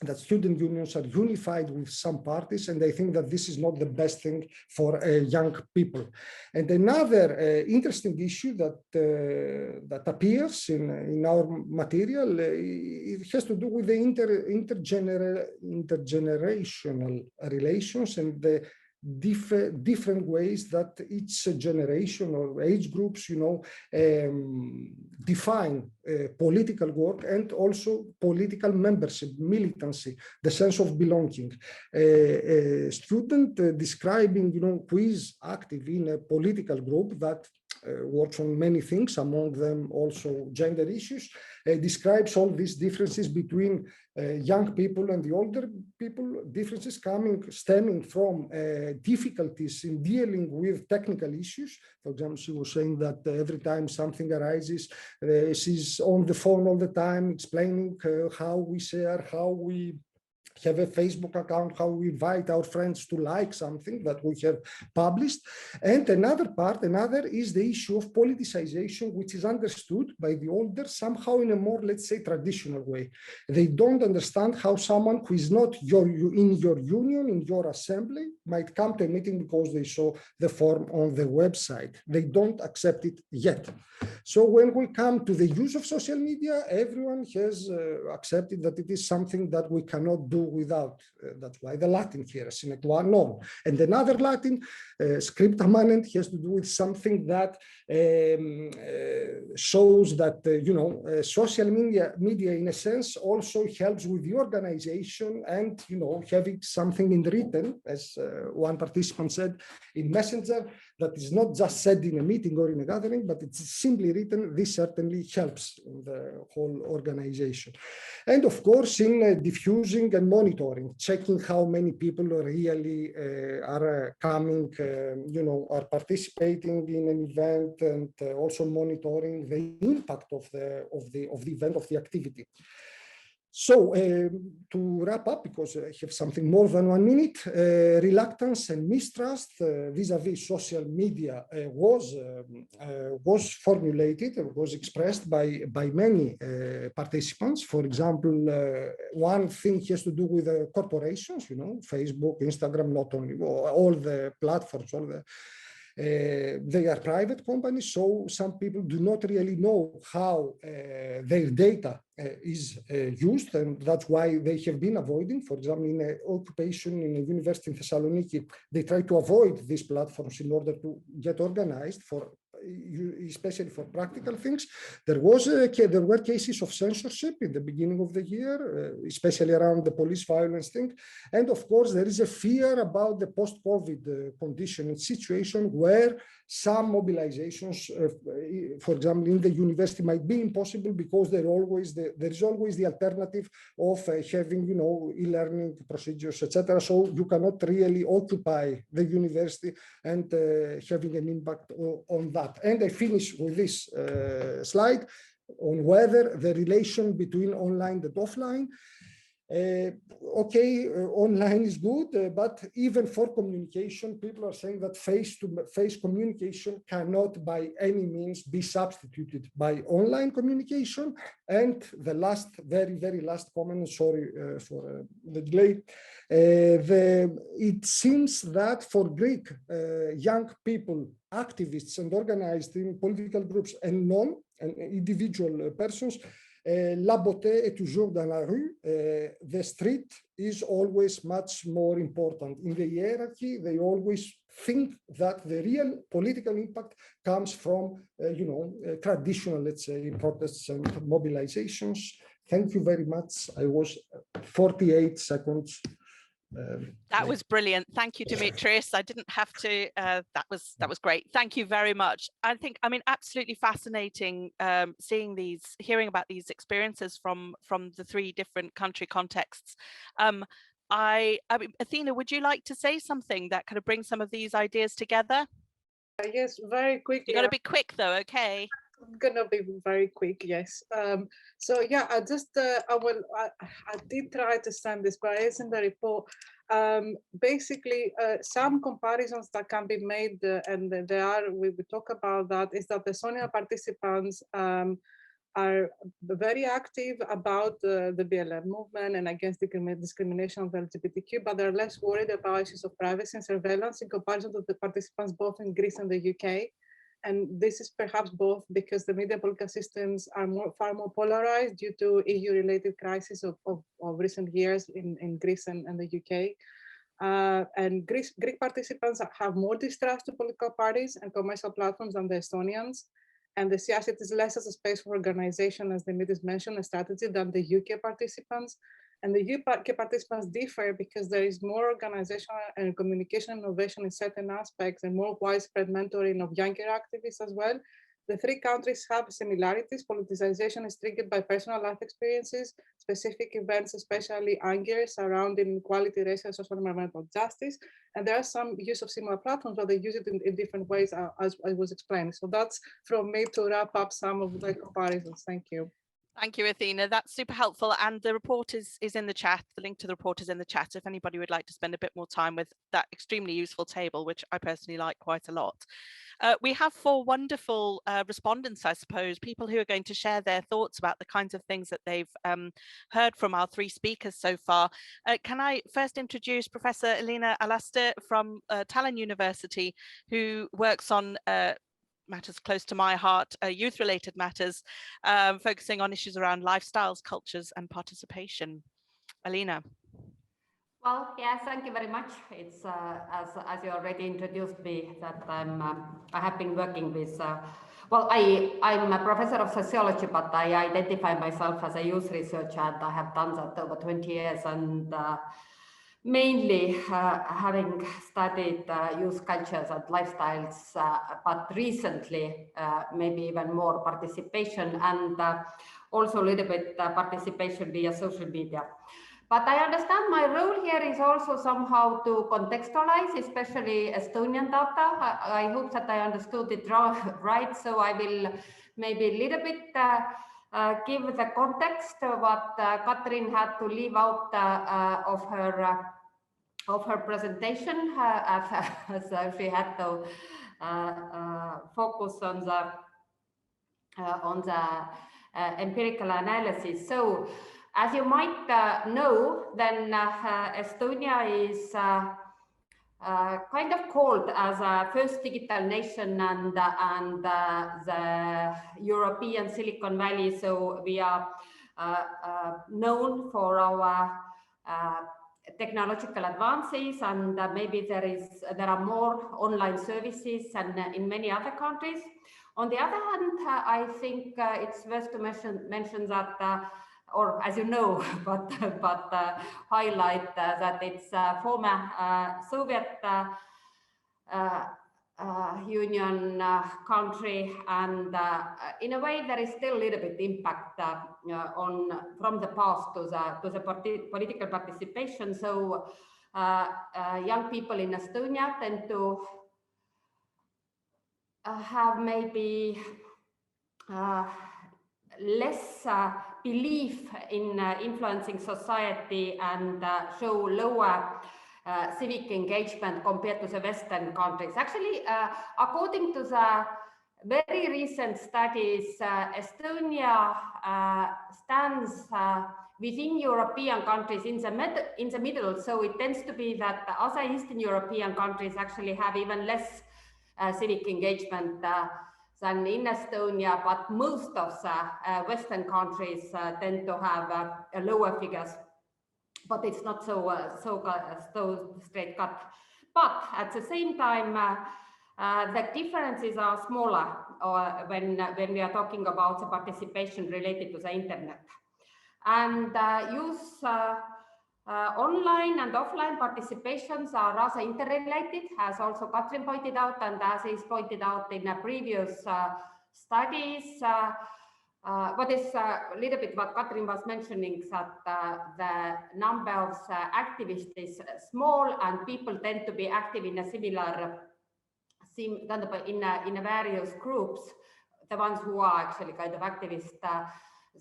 that student unions are unified with some parties, and I think that this is not the best thing for young people. And another interesting issue that appears in our material, it has to do with the intergenerational relations and the different ways that each generation or age groups, define political work and also political membership, militancy, the sense of belonging. A student describing, who is active in a political group that works on many things, among them also gender issues, describes all these differences between young people and the older people, differences stemming from difficulties in dealing with technical issues. For example, she was saying that every time something arises, she's on the phone all the time explaining how we share, how we have a Facebook account, how we invite our friends to like something that we have published. And another is the issue of politicization, which is understood by the older somehow in a more, let's say, traditional way. They don't understand how someone who is not in your union, in your assembly, might come to a meeting because they saw the form on the website. They don't accept it yet. So when we come to the use of social media, everyone has accepted that it is something that we cannot do without. That's why the Latin here, sine qua non. And another Latin, scripta manent, has to do with something that shows that, social media in a sense also helps with the organization and, having something in written, as one participant said, in Messenger, that is not just said in a meeting or in a gathering, but it's simply written. This certainly helps in the whole organization. And of course, in diffusing and monitoring, checking how many people really are coming, are participating in an event, and also monitoring the impact of the event, of the activity. So to wrap up, because I have something more than 1 minute, reluctance and mistrust vis-a-vis social media was formulated, was expressed by many participants. For example, one thing has to do with corporations, Facebook, Instagram, not only, all the platforms, they are private companies, so some people do not really know how their data is used, and that's why they have been avoiding. For example, in an occupation in a university in Thessaloniki, they try to avoid these platforms in order to get organized, especially for practical things. There were cases of censorship in the beginning of the year, especially around the police violence thing. And of course, there is a fear about the post-COVID condition and situation where some mobilizations, for example, in the university might be impossible because there is always the alternative of having, e-learning procedures, etc. So you cannot really occupy the university and having an impact on that. And I finish with this slide on whether the relation between online and offline. Online is good, but even for communication, people are saying that face-to-face communication cannot by any means be substituted by online communication. And the very, very last comment, sorry for the delay, it seems that for Greek young people, activists and organized in political groups and individual persons, la beauté est toujours dans la rue. The street is always much more important. In the hierarchy, they always think that the real political impact comes from, traditional, let's say, protests and mobilizations. Thank you very much. I was 48 seconds. That was brilliant. Thank you, Dimitris. I didn't have to. That was great. Thank you very much. I mean, absolutely fascinating hearing about these experiences from the 3 different country contexts. I mean, Athena, would you like to say something that kind of brings some of these ideas together? Yes, very quickly. You got to be quick though, okay? I'm gonna be very quick, yes. So yeah, I did try to send this, but it's in the report. Basically, some comparisons that can be made, and we talk about that, is that the Estonia participants are very active about the BLM movement and against discrimination of the LGBTQ, but they're less worried about issues of privacy and surveillance in comparison to the participants both in Greece and the UK. And this is perhaps both because the media political systems are far more polarized due to EU-related crises of recent years in Greece and the UK. And Greek participants have more distrust to political parties and commercial platforms than the Estonians. And they see it is less as a space for organization, as Dimitris mentioned, a strategy, than the UK participants. And the UK participants differ because there is more organizational and communication innovation in certain aspects and more widespread mentoring of younger activists as well. The 3 countries have similarities. Politicization is triggered by personal life experiences, specific events, especially anger surrounding equality, racial, social, and environmental justice. And there are some use of similar platforms, but they use it in different ways, as I was explaining. So that's from me to wrap up some of the comparisons. Thank you. Thank you, Athena. That's super helpful. And the report is in the chat. The link to the report is in the chat. If anybody would like to spend a bit more time with that extremely useful table, which I personally like quite a lot. We have 4 wonderful respondents, I suppose, people who are going to share their thoughts about the kinds of things that they've heard from our 3 speakers so far. Can I first introduce Professor Elina Allaste from Tallinn University, who works on matters close to my heart, youth-related matters, focusing on issues around lifestyles, cultures, and participation. Alina. Well, yeah, thank you very much. It's as you already introduced me, that I have been working with. Well, I'm a professor of sociology, but I identify myself as a youth researcher, and I have done that over 20 years, and mainly having studied youth cultures and lifestyles, but recently maybe even more participation, and also a little bit participation via social media. But I understand my role here is also somehow to contextualize, especially Estonian data. I hope that I understood it right, so I will maybe a little bit give the context of what Katrin had to leave out of her presentation, as she had to focus on the empirical analysis. So, as you might know, then Estonia is kind of called as a first digital nation and the European Silicon Valley. So we are known for our technological advances, and maybe there are more online services than in many other countries. On the other hand, I think it's worth to mention that or as you know, but highlight that it's a former Soviet Union country, and in a way there is still a little bit impact from the past to the political participation. So young people in Estonia tend to have maybe less belief in influencing society and show lower civic engagement compared to the Western countries. Actually, according to the very recent studies, Estonia stands within European countries in the middle. So it tends to be that other Eastern European countries actually have even less civic engagement than in Estonia, but most of the Western countries tend to have lower figures. But it's not so straight cut. But at the same time, the differences are smaller when we are talking about the participation related to the internet. And youth online and offline participations are rather interrelated, as also Katrin pointed out, and as is pointed out in previous studies. What is a little bit what Katrin was mentioning, that the number of activists is small, and people tend to be active in a similar, in a various groups, the ones who are actually kind of activists.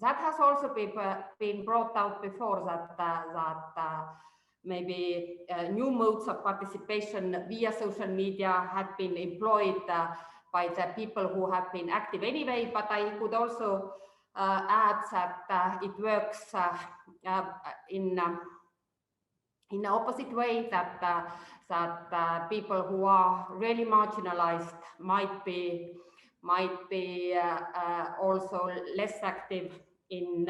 That has also been brought out before, that maybe new modes of participation via social media have been employed by the people who have been active anyway. But I could also add that it works in the opposite way, that people who are really marginalized might be also less active in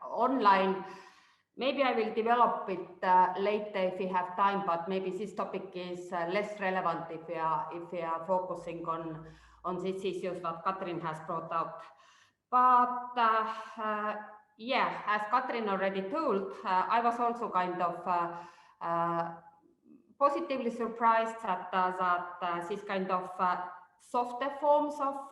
online. Maybe I will develop it later if we have time, but maybe this topic is less relevant if we are focusing on these issues that Katrin has brought out. But yeah, as Katrin already told, I was also kind of positively surprised that this kind of softer forms of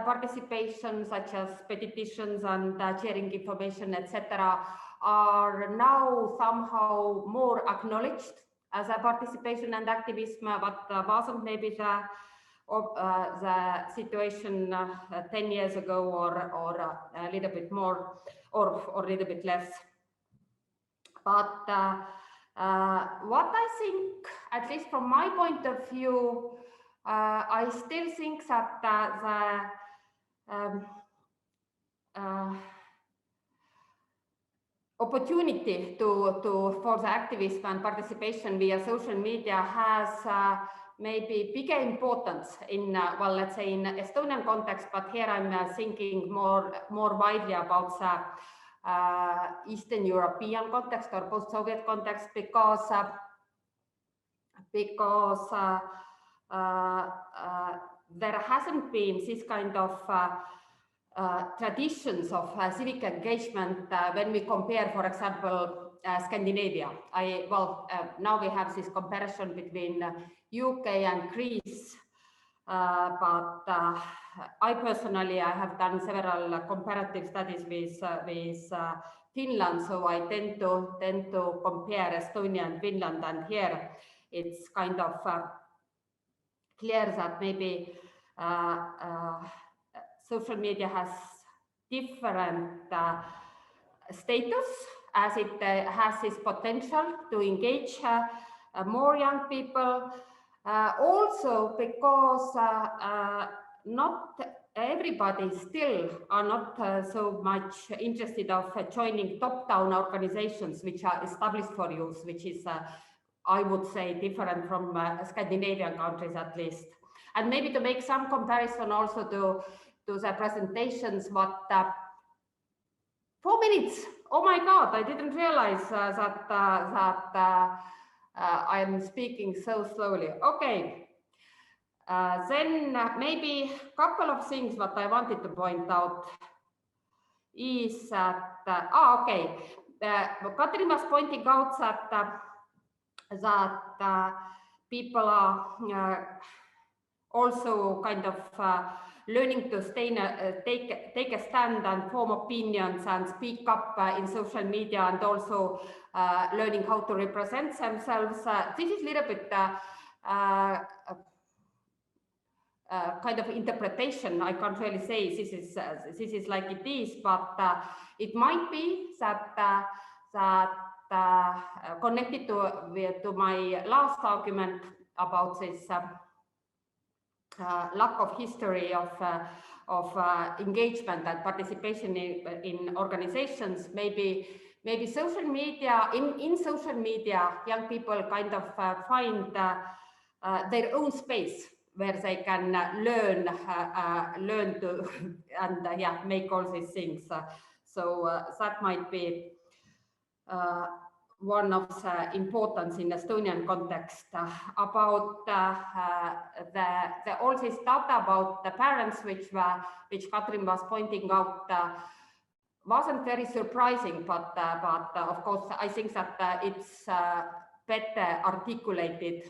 participation, such as petitions and sharing information, etc., are now somehow more acknowledged as a participation and activism, but wasn't maybe the situation 10 years ago or a little bit more or a little bit less. But what I think, at least from my point of view, I still think that the opportunity for the activism and participation via social media has maybe bigger importance in, well, let's say in Estonian context, but here I'm thinking more widely about the Eastern European context or post-Soviet context, because there hasn't been this kind of traditions of civic engagement when we compare, for example, Scandinavia. Now we have this comparison between UK and Greece, but I personally have done several comparative studies with Finland, so I tend to compare Estonia and Finland, and here it's kind of clear that maybe social media has different status, as it has this potential to engage more young people. Also because not everybody still are not so much interested of joining top-down organizations which are established for youth, which is, I would say, different from Scandinavian countries at least. And maybe to make some comparison also to the presentations, what 4 minutes, oh my God, I didn't realize that I'm speaking so slowly. Okay, then maybe a couple of things what I wanted to point out is that, Katrin was pointing out that people are also kind of learning to take a stand and form opinions and speak up in social media, and also learning how to represent themselves. This is a little bit kind of interpretation. I can't really say this is like it is, but it might be that connected to my last argument about this lack of history of engagement and participation in organizations. Maybe social media, in social media, young people kind of find their own space where they can learn to and make all these things. So that might be one of the importance in Estonian context. About all this data about the parents, which Katrin was pointing out, wasn't very surprising, but of course I think that it's better articulated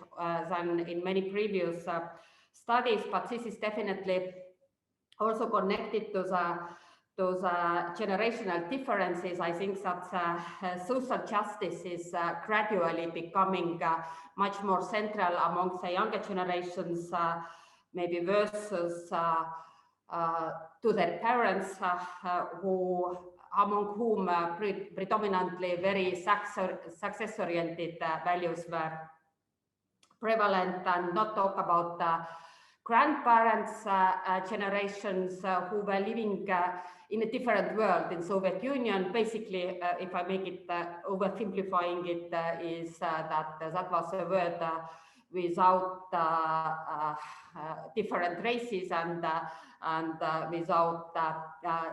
than in many previous studies. But this is definitely also connected to the generational differences. I think that social justice is gradually becoming much more central amongst the younger generations, maybe versus to their parents, among whom predominantly very success-oriented values were prevalent, and not talk about grandparents' generations who were living in a different world in Soviet Union. Basically, if I make it oversimplifying it, is that was a world without different races and without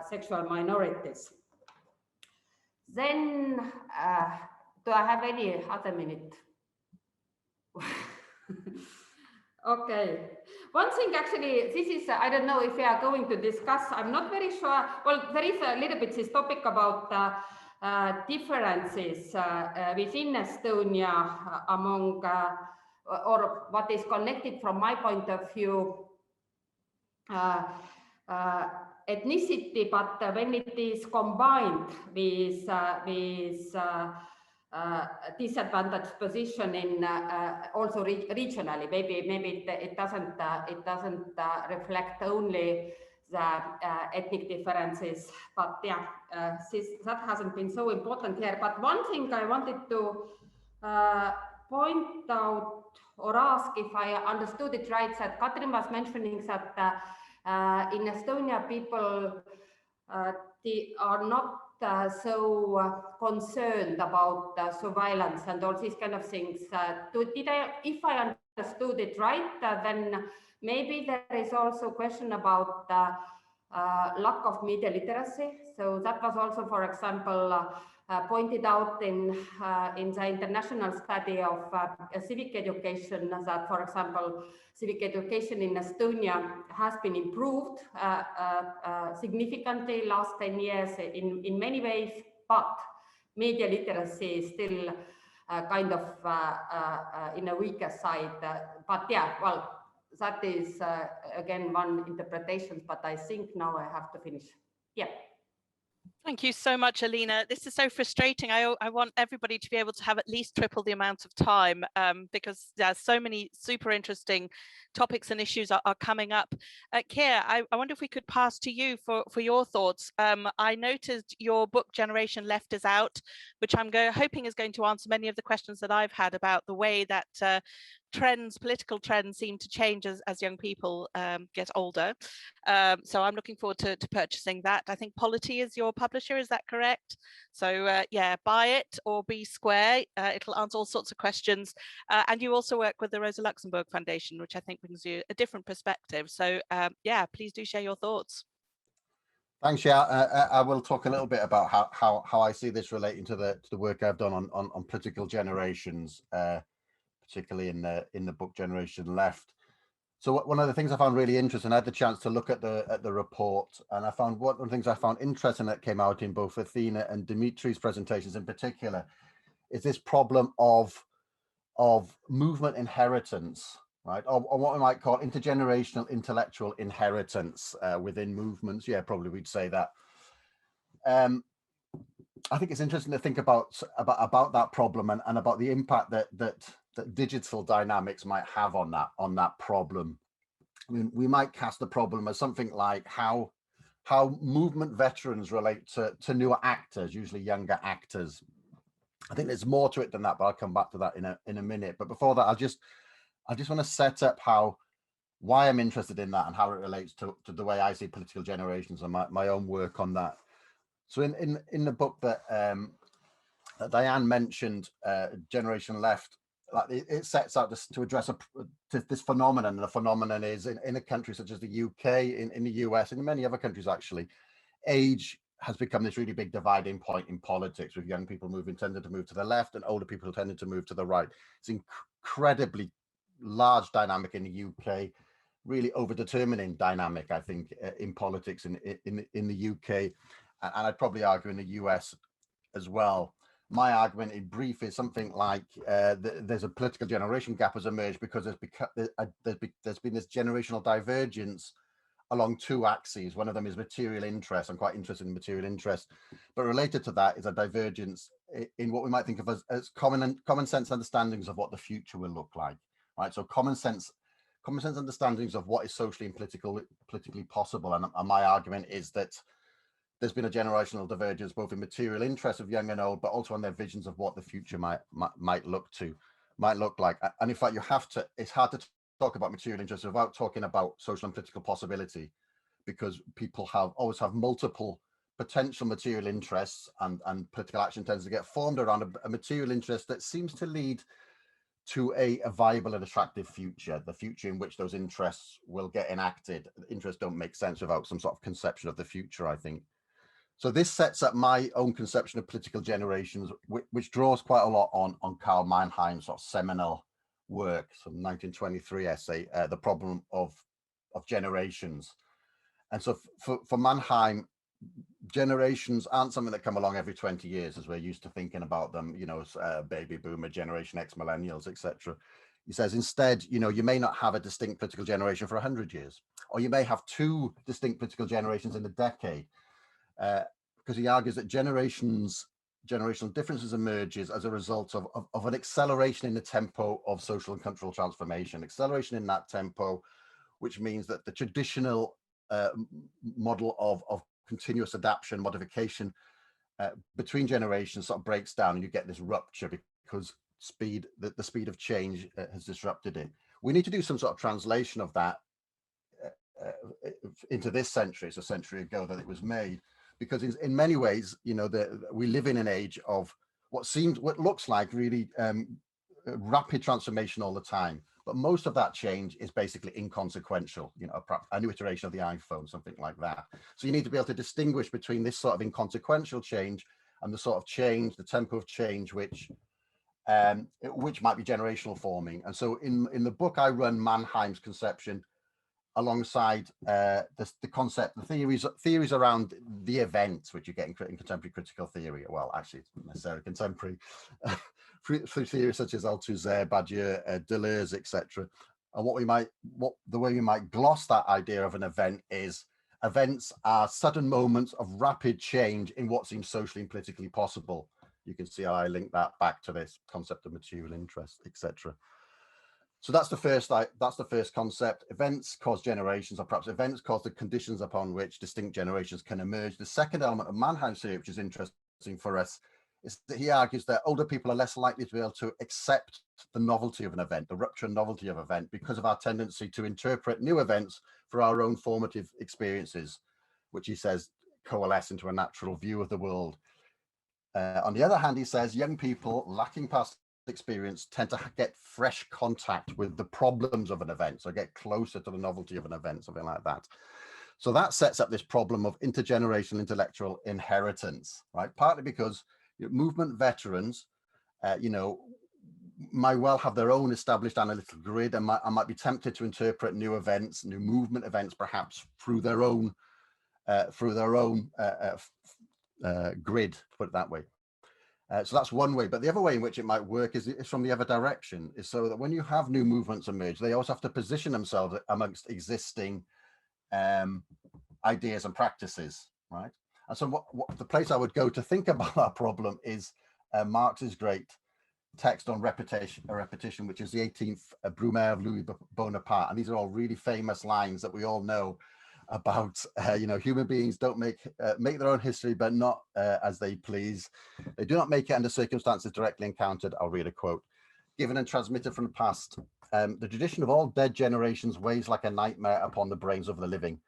sexual minorities. Then, do I have any other minute? Okay. One thing, actually, this is, I don't know if we are going to discuss, I'm not very sure. Well, there is a little bit this topic about differences within Estonia among, or what is connected from my point of view, ethnicity, but when it is combined with disadvantaged position in also regionally. Maybe it doesn't reflect only the ethnic differences, but yeah, that hasn't been so important here. But one thing I wanted to point out or ask, if I understood it right, that Katrin was mentioning that in Estonia people they are not so concerned about surveillance and all these kind of things. If I understood it right, then maybe there is also a question about lack of media literacy. So that was also, for example, pointed out in the international study of civic education, that, for example, civic education in Estonia has been improved significantly last 10 years in many ways, but media literacy is still kind of in a weaker side. But yeah, well, that is again one interpretation, but I think now I have to finish. Yeah. Thank you so much, Alina. This is so frustrating. I want everybody to be able to have at least triple the amount of time because there's so many super interesting topics and issues are coming up. Keir, I wonder if we could pass to you for your thoughts. I noticed your book Generation Left is out, which I'm hoping is going to answer many of the questions that I've had about the way that political trends seem to change as young people get older. So I'm looking forward to purchasing that. I think Polity is your publisher, is that correct? So yeah, buy it or be square. It'll answer all sorts of questions. And you also work with the Rosa Luxemburg Foundation, which I think brings you a different perspective. So yeah, please do share your thoughts. Thanks. Yeah, I will talk a little bit about how I see this relating to the work I've done on political generations, particularly in the book Generation Left. So one of the things I found really interesting, I had the chance to look at the report, and I found one of the things I found interesting that came out in both Athena and Dimitris' presentations in particular is this problem of movement inheritance, right? Or what we might call intergenerational intellectual inheritance within movements. Yeah, probably we'd say that. I think it's interesting to think about that problem and about the impact that digital dynamics might have on that problem. I mean, we might cast the problem as something like how movement veterans relate to newer actors, usually younger actors. I think there's more to it than that, but I'll come back to that in a minute. But before that, I just want to set up why I'm interested in that and how it relates to the way I see political generations and my own work on that. So in the book that Diane mentioned, Generation Left, it sets out to address this phenomenon. And the phenomenon is in a country such as the UK, in the US, and in many other countries actually, age has become this really big dividing point in politics, with young people tending to move to the left and older people tending to move to the right. It's incredibly large dynamic in the UK, really over-determining dynamic, I think, in politics in the UK, and I'd probably argue in the US as well. My argument in brief is something like there's a political generation gap has emerged because there's been this generational divergence along two axes. One of them is material interest. I'm quite interested in material interest, but related to that is a divergence in what we might think of as common sense understandings of what the future will look like, right? So common sense understandings of what is socially and politically possible. And my argument is that there's been a generational divergence both in material interest of young and old, but also on their visions of what the future might look like. And in fact, it's hard to talk about material interest without talking about social and political possibility, because people always have multiple potential material interests, and political action tends to get formed around a material interest that seems to lead to a viable and attractive future, the future in which those interests will get enacted. Interests don't make sense without some sort of conception of the future, I think. So this sets up my own conception of political generations, which draws quite a lot on Karl Mannheim's sort of seminal work, some 1923 essay, The Problem of Generations. And so for Mannheim, generations aren't something that come along every 20 years as we're used to thinking about them, baby boomer, Generation X, millennials, etc. He says instead, you may not have a distinct political generation for 100 years, or you may have two distinct political generations in a decade. Because he argues that generations generational differences emerges as a result of an acceleration in the tempo of social and cultural transformation, acceleration in that tempo, which means that the traditional model of continuous adaptation, modification between generations sort of breaks down, and you get this rupture because the speed of change has disrupted it. We need to do some sort of translation of that into this century. It's a century ago that it was made, because in many ways, you know, we live in an age of what looks like really rapid transformation all the time. But most of that change is basically inconsequential, you know, perhaps a new iteration of the iPhone, something like that. So you need to be able to distinguish between this sort of inconsequential change and the sort of change, the tempo of change, which might be generational forming. And so in the book, I run Mannheim's conception alongside the concept, the theories around the events, which you get in contemporary critical theory. Well, actually, it's not necessarily contemporary. Through theories such as Althusser, Badiou, Deleuze, etc. And the way we might gloss that idea of an event is events are sudden moments of rapid change in what seems socially and politically possible. You can see how I link that back to this concept of material interest, etc. So that's the first concept. Events cause generations, or perhaps events cause the conditions upon which distinct generations can emerge. The second element of Mannheim's theory, which is interesting for us, is that he argues that older people are less likely to be able to accept the novelty of an event, the rupture and novelty of an event, because of our tendency to interpret new events for our own formative experiences, which he says coalesce into a natural view of the world. On the other hand, he says young people lacking past experience tend to get fresh contact with the problems of an event, so get closer to the novelty of an event, something like that. So that sets up this problem of intergenerational intellectual inheritance, right? Partly because movement veterans, you know, might well have their own established analytical grid, and might be tempted to interpret new events, new movement events, perhaps through their own grid, to put it that way. So that's one way, but the other way in which it might work is from the other direction, is so that when you have new movements emerge, they also have to position themselves amongst existing ideas and practices, right? And so what the place I would go to think about that problem is Marx's great text on repetition, which is the 18th Brumaire of Louis Bonaparte. And these are all really famous lines that we all know about, you know, human beings don't make their own history, but not as they please. They do not make it under circumstances directly encountered. I'll read a quote. Given and transmitted from the past, the tradition of all dead generations weighs like a nightmare upon the brains of the living.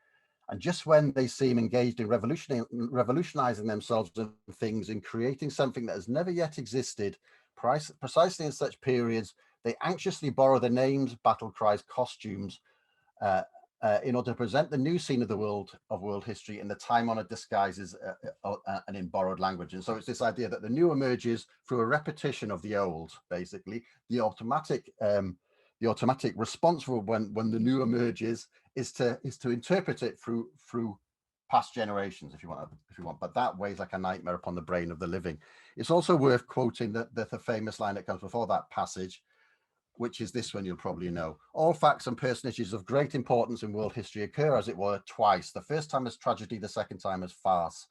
And just when they seem engaged in revolutionizing themselves and things, in creating something that has never yet existed, precisely in such periods, they anxiously borrow the names, battle cries, costumes, in order to present the new scene of the world history in the time-honored disguises and in borrowed language. And so it's this idea that the new emerges through a repetition of the old. Basically, the automatic response for when the new emerges is to interpret it through past generations, if you want. But that weighs like a nightmare upon the brain of the living. It's also worth quoting the famous line that comes before that passage, which is this one you'll probably know. All facts and personages of great importance in world history occur, as it were, twice. The first time as tragedy, the second time as farce.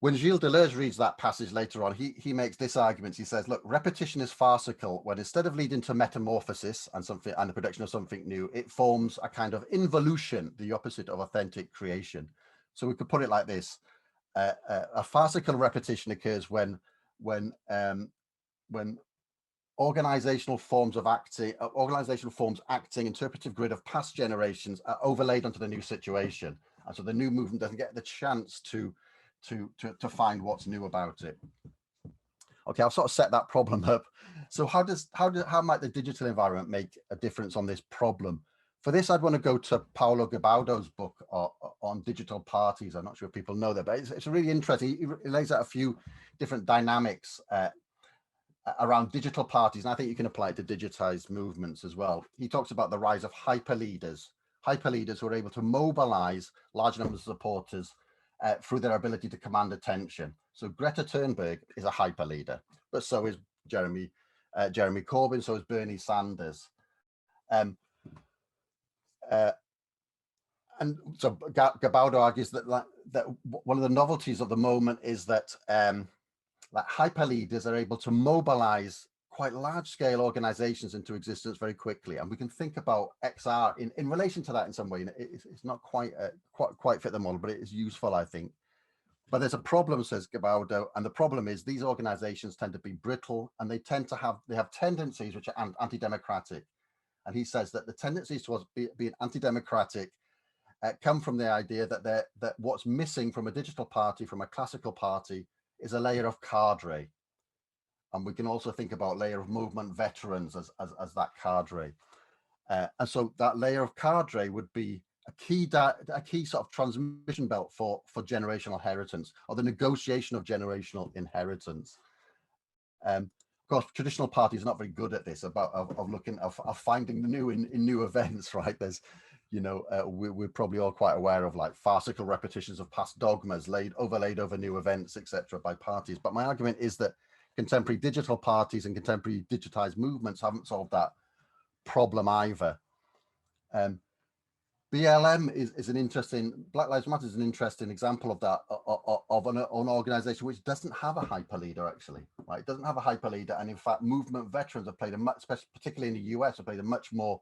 When Gilles Deleuze reads that passage later on, he makes this argument. He says, look, repetition is farcical when instead of leading to metamorphosis and the production of something new, it forms a kind of involution, the opposite of authentic creation. So we could put it like this. A farcical repetition occurs when organizational forms acting, interpretive grid of past generations are overlaid onto the new situation. And so the new movement doesn't get the chance to find what's new about it. Okay, I'll sort of set that problem up. So how might the digital environment make a difference on this problem? For this, I'd want to go to Paolo Gabaudo's book on digital parties. I'm not sure if people know that, but it's really interesting. He lays out a few different dynamics around digital parties, and I think you can apply it to digitized movements as well. He talks about the rise of hyper leaders who are able to mobilize large numbers of supporters through their ability to command attention. So Greta Thunberg is a hyper leader, but so is Jeremy Corbyn, so is Bernie Sanders. And so Gabaudo argues that one of the novelties of the moment is that like hyperleaders are able to mobilize quite large-scale organizations into existence very quickly, and we can think about XR in relation to that in some way. It's not quite fit the model, but it is useful, I think. But there's a problem, says Gabaudo, and the problem is these organizations tend to be brittle, and they have tendencies which are anti-democratic. And he says that the tendencies towards being anti-democratic come from the idea that what's missing from a digital party, from a classical party, is a layer of cadre. And we can also think about layer of movement veterans as that cadre. And so that layer of cadre would be a key sort of transmission belt for generational inheritance, or the negotiation of generational inheritance. Of course, traditional parties are not very good at this, of finding the new in new events, right? There's, we're probably all quite aware of like farcical repetitions of past dogmas overlaid over new events, etc., by parties. But my argument is that contemporary digital parties and contemporary digitized movements haven't solved that problem either. BLM is an interesting, Black Lives Matter is an interesting example of that, of an organization which doesn't have a hyper leader, actually, right? It doesn't have a hyper leader. And in fact, movement veterans have played particularly in the US, have played a much more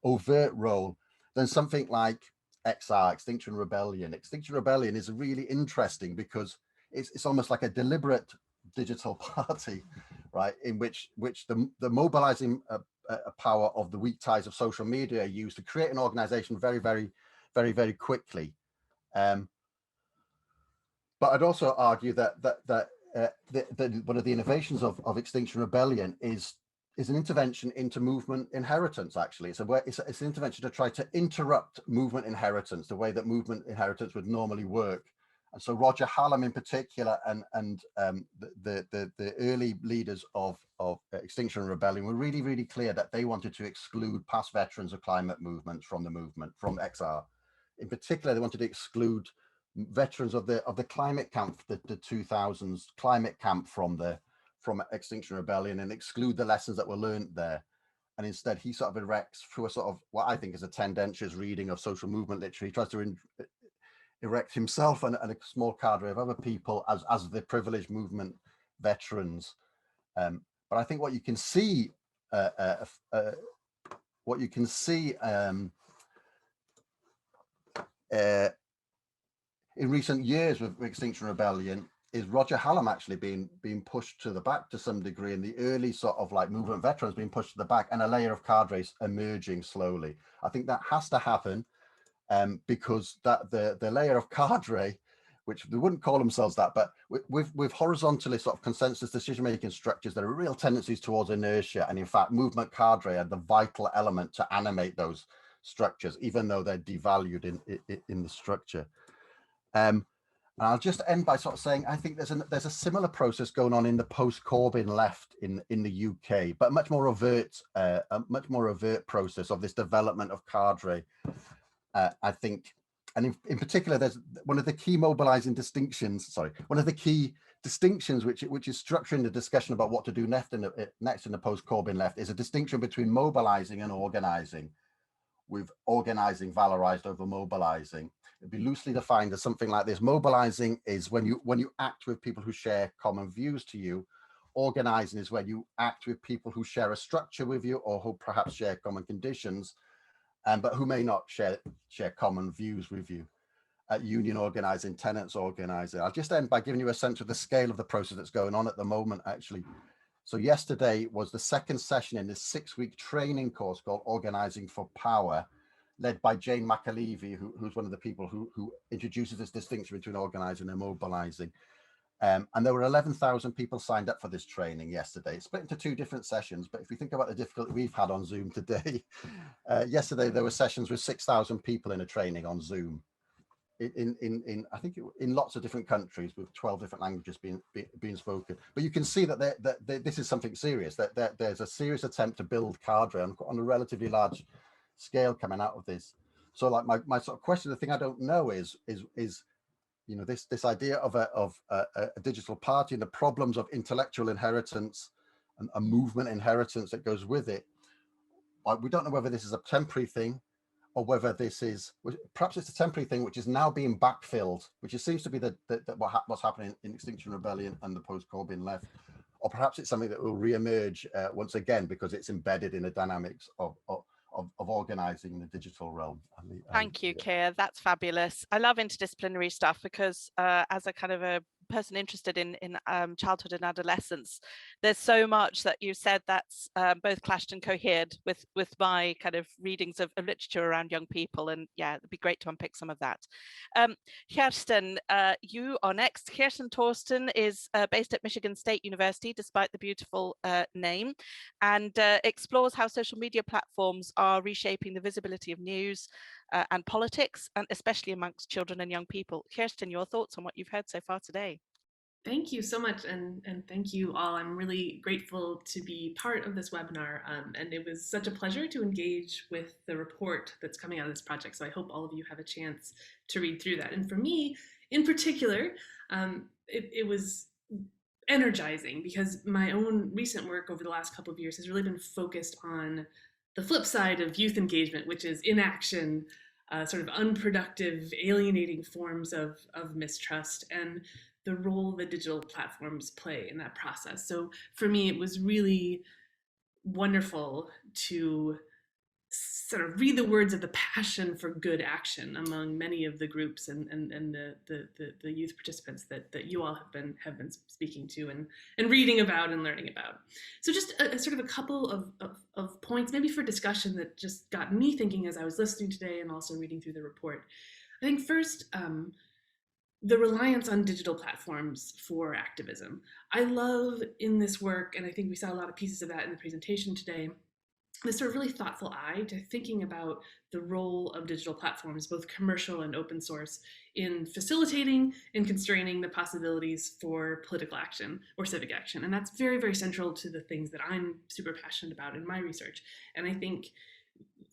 overt role than something like XR, Extinction Rebellion. Extinction Rebellion is really interesting because it's almost like a deliberate digital party, right? In which the mobilizing power of the weak ties of social media are used to create an organization very, very, very, very quickly. But I'd also argue that one of the innovations of Extinction Rebellion is an intervention into movement inheritance. Actually, it's an intervention to try to interrupt movement inheritance, the way that movement inheritance would normally work. And so Roger Hallam in particular and the early leaders of Extinction Rebellion were really, really clear that they wanted to exclude past veterans of climate movements from the movement, from XR. In particular, they wanted to exclude veterans of the climate camp, the 2000s climate camp from Extinction Rebellion, and exclude the lessons that were learned there. And instead, he sort of erects, through a sort of what I think is a tendentious reading of social movement literature, he tries to erect himself and a small cadre of other people as the privileged movement veterans. But I think what you can see, in recent years with Extinction Rebellion is Roger Hallam actually being pushed to the back to some degree, and the early sort of like movement veterans being pushed to the back, and a layer of cadres emerging slowly. I think that has to happen. Because the layer of cadre, which they wouldn't call themselves that, but with horizontally sort of consensus decision-making structures, there are real tendencies towards inertia. And in fact, movement cadre are the vital element to animate those structures, even though they're devalued in the structure. And I'll just end by sort of saying, I think there's a similar process going on in the post-Corbyn left in the UK, but much more overt, a much more overt process of this development of cadre. I think, and in particular, there's one of the key mobilizing distinctions, one of the key distinctions which is structuring the discussion about what to do next in the post-Corbyn left is a distinction between mobilizing and organizing, with organizing valorized over mobilizing. It'd be loosely defined as something like this. Mobilizing is when you act with people who share common views to you. Organizing is when you act with people who share a structure with you or who perhaps share common conditions, but who may not share common views with you. Union organizing, tenants organizing. I'll just end by giving you a sense of the scale of the process that's going on at the moment, actually. So yesterday was the second session in this 6-week training course called Organizing for Power, led by Jane McAlevey, who's one of the people who introduces this distinction between organizing and mobilizing. And there were 11,000 people signed up for this training yesterday. It's split into 2 different sessions, but if we think about the difficulty we've had on Zoom today, yesterday there were sessions with 6,000 people in a training on Zoom, I think in lots of different countries with 12 different languages being spoken. But you can see that this is something serious. That there's a serious attempt to build cadre on a relatively large scale coming out of this. So, like my sort of question, the thing I don't know is you know, this idea of a digital party and the problems of intellectual inheritance and a movement inheritance that goes with it. We don't know whether this is a temporary thing or whether this is, perhaps it's a temporary thing which is now being backfilled, which seems to be what's happening in Extinction Rebellion and the post-Corbyn left, or perhaps it's something that will re-emerge once again because it's embedded in the dynamics of organising in the digital realm. Thank you, Keir. That's fabulous. I love interdisciplinary stuff because as a kind of a person interested in childhood and adolescence, there's so much that you said that's both clashed and cohered with my kind of readings of literature around young people, and yeah, it'd be great to unpick some of that. Kjerstin, you are next. Kirsten Thorsten is based at Michigan State University, despite the beautiful name, and explores how social media platforms are reshaping the visibility of news and politics, and especially amongst children and young people. Kjerstin, your thoughts on what you've heard so far today? Thank you so much, and thank you all. I'm really grateful to be part of this webinar, and it was such a pleasure to engage with the report that's coming out of this project. So I hope all of you have a chance to read through that. And for me, in particular, it was energizing because my own recent work over the last couple of years has really been focused on the flip side of youth engagement, which is inaction, sort of unproductive, alienating forms of mistrust, and the role that digital platforms play in that process. So for me, it was really wonderful to sort of read the words of the passion for good action among many of the groups and the youth participants that you all have been speaking to and reading about and learning about. So just a sort of a couple of points, maybe for discussion, that just got me thinking as I was listening today and also reading through the report. I think first, the reliance on digital platforms for activism. I love in this work, and I think we saw a lot of pieces of that in the presentation today, this sort of really thoughtful eye to thinking about the role of digital platforms, both commercial and open source, in facilitating and constraining the possibilities for political action or civic action. And that's very, very central to the things that I'm super passionate about in my research. And I think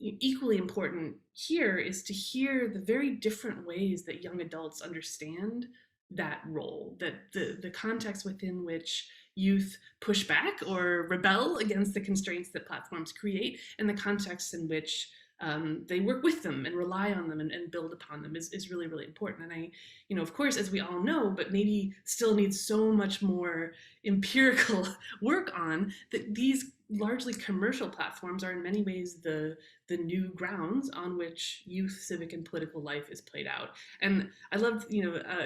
equally important here is to hear the very different ways that young adults understand that role, that the context within which youth push back or rebel against the constraints that platforms create, and the context in which they work with them and rely on them and build upon them is really, really important. And I, of course, as we all know, but maybe still needs so much more empirical work on, that these largely commercial platforms are in many ways the new grounds on which youth civic and political life is played out. And I loved,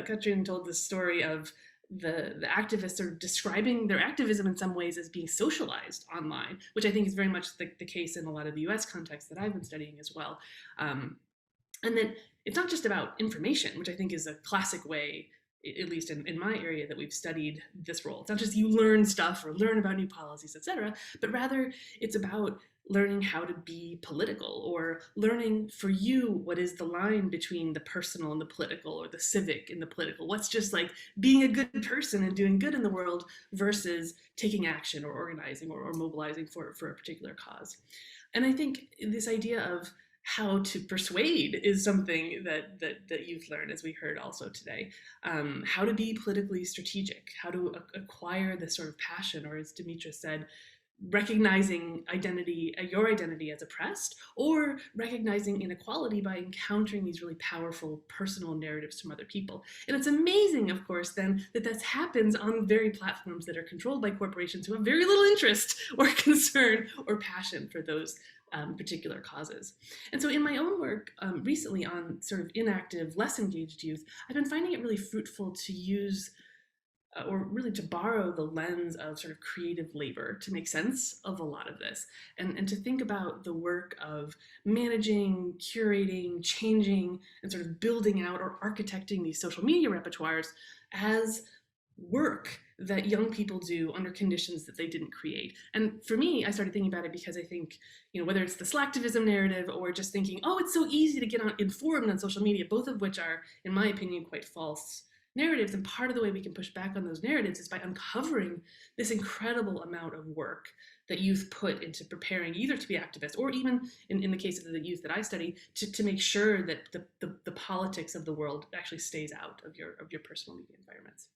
Katrin told the story of the activists are describing their activism in some ways as being socialized online, which I think is very much the case in a lot of the US context that I've been studying as well. And that it's not just about information, which I think is a classic way, at least in my area, that we've studied this role. It's not just you learn stuff or learn about new policies, etc., but rather it's about learning how to be political, or learning for you what is the line between the personal and the political, or the civic and the political. What's just like being a good person and doing good in the world versus taking action or organizing or mobilizing for a particular cause. And I think this idea of how to persuade is something that you've learned, as we heard also today. How to be politically strategic, how to acquire this sort of passion, or as Dimitris said, recognizing your identity as oppressed, or recognizing inequality by encountering these really powerful personal narratives from other people. And it's amazing, of course, then that this happens on very platforms that are controlled by corporations who have very little interest or concern or passion for those particular causes. And so in my own work recently on sort of inactive, less engaged youth, I've been finding it really fruitful to use or really to borrow the lens of sort of creative labor to make sense of a lot of this, and to think about the work of managing, curating, changing, and sort of building out or architecting these social media repertoires as work that young people do under conditions that they didn't create. And for me, I started thinking about it because I think, whether it's the slacktivism narrative or just thinking, oh, it's so easy to get informed on social media, both of which are, in my opinion, quite false narratives. And part of the way we can push back on those narratives is by uncovering this incredible amount of work that youth put into preparing either to be activists, or even in the case of the youth that I study, to make sure that the politics of the world actually stays out of your personal media environments.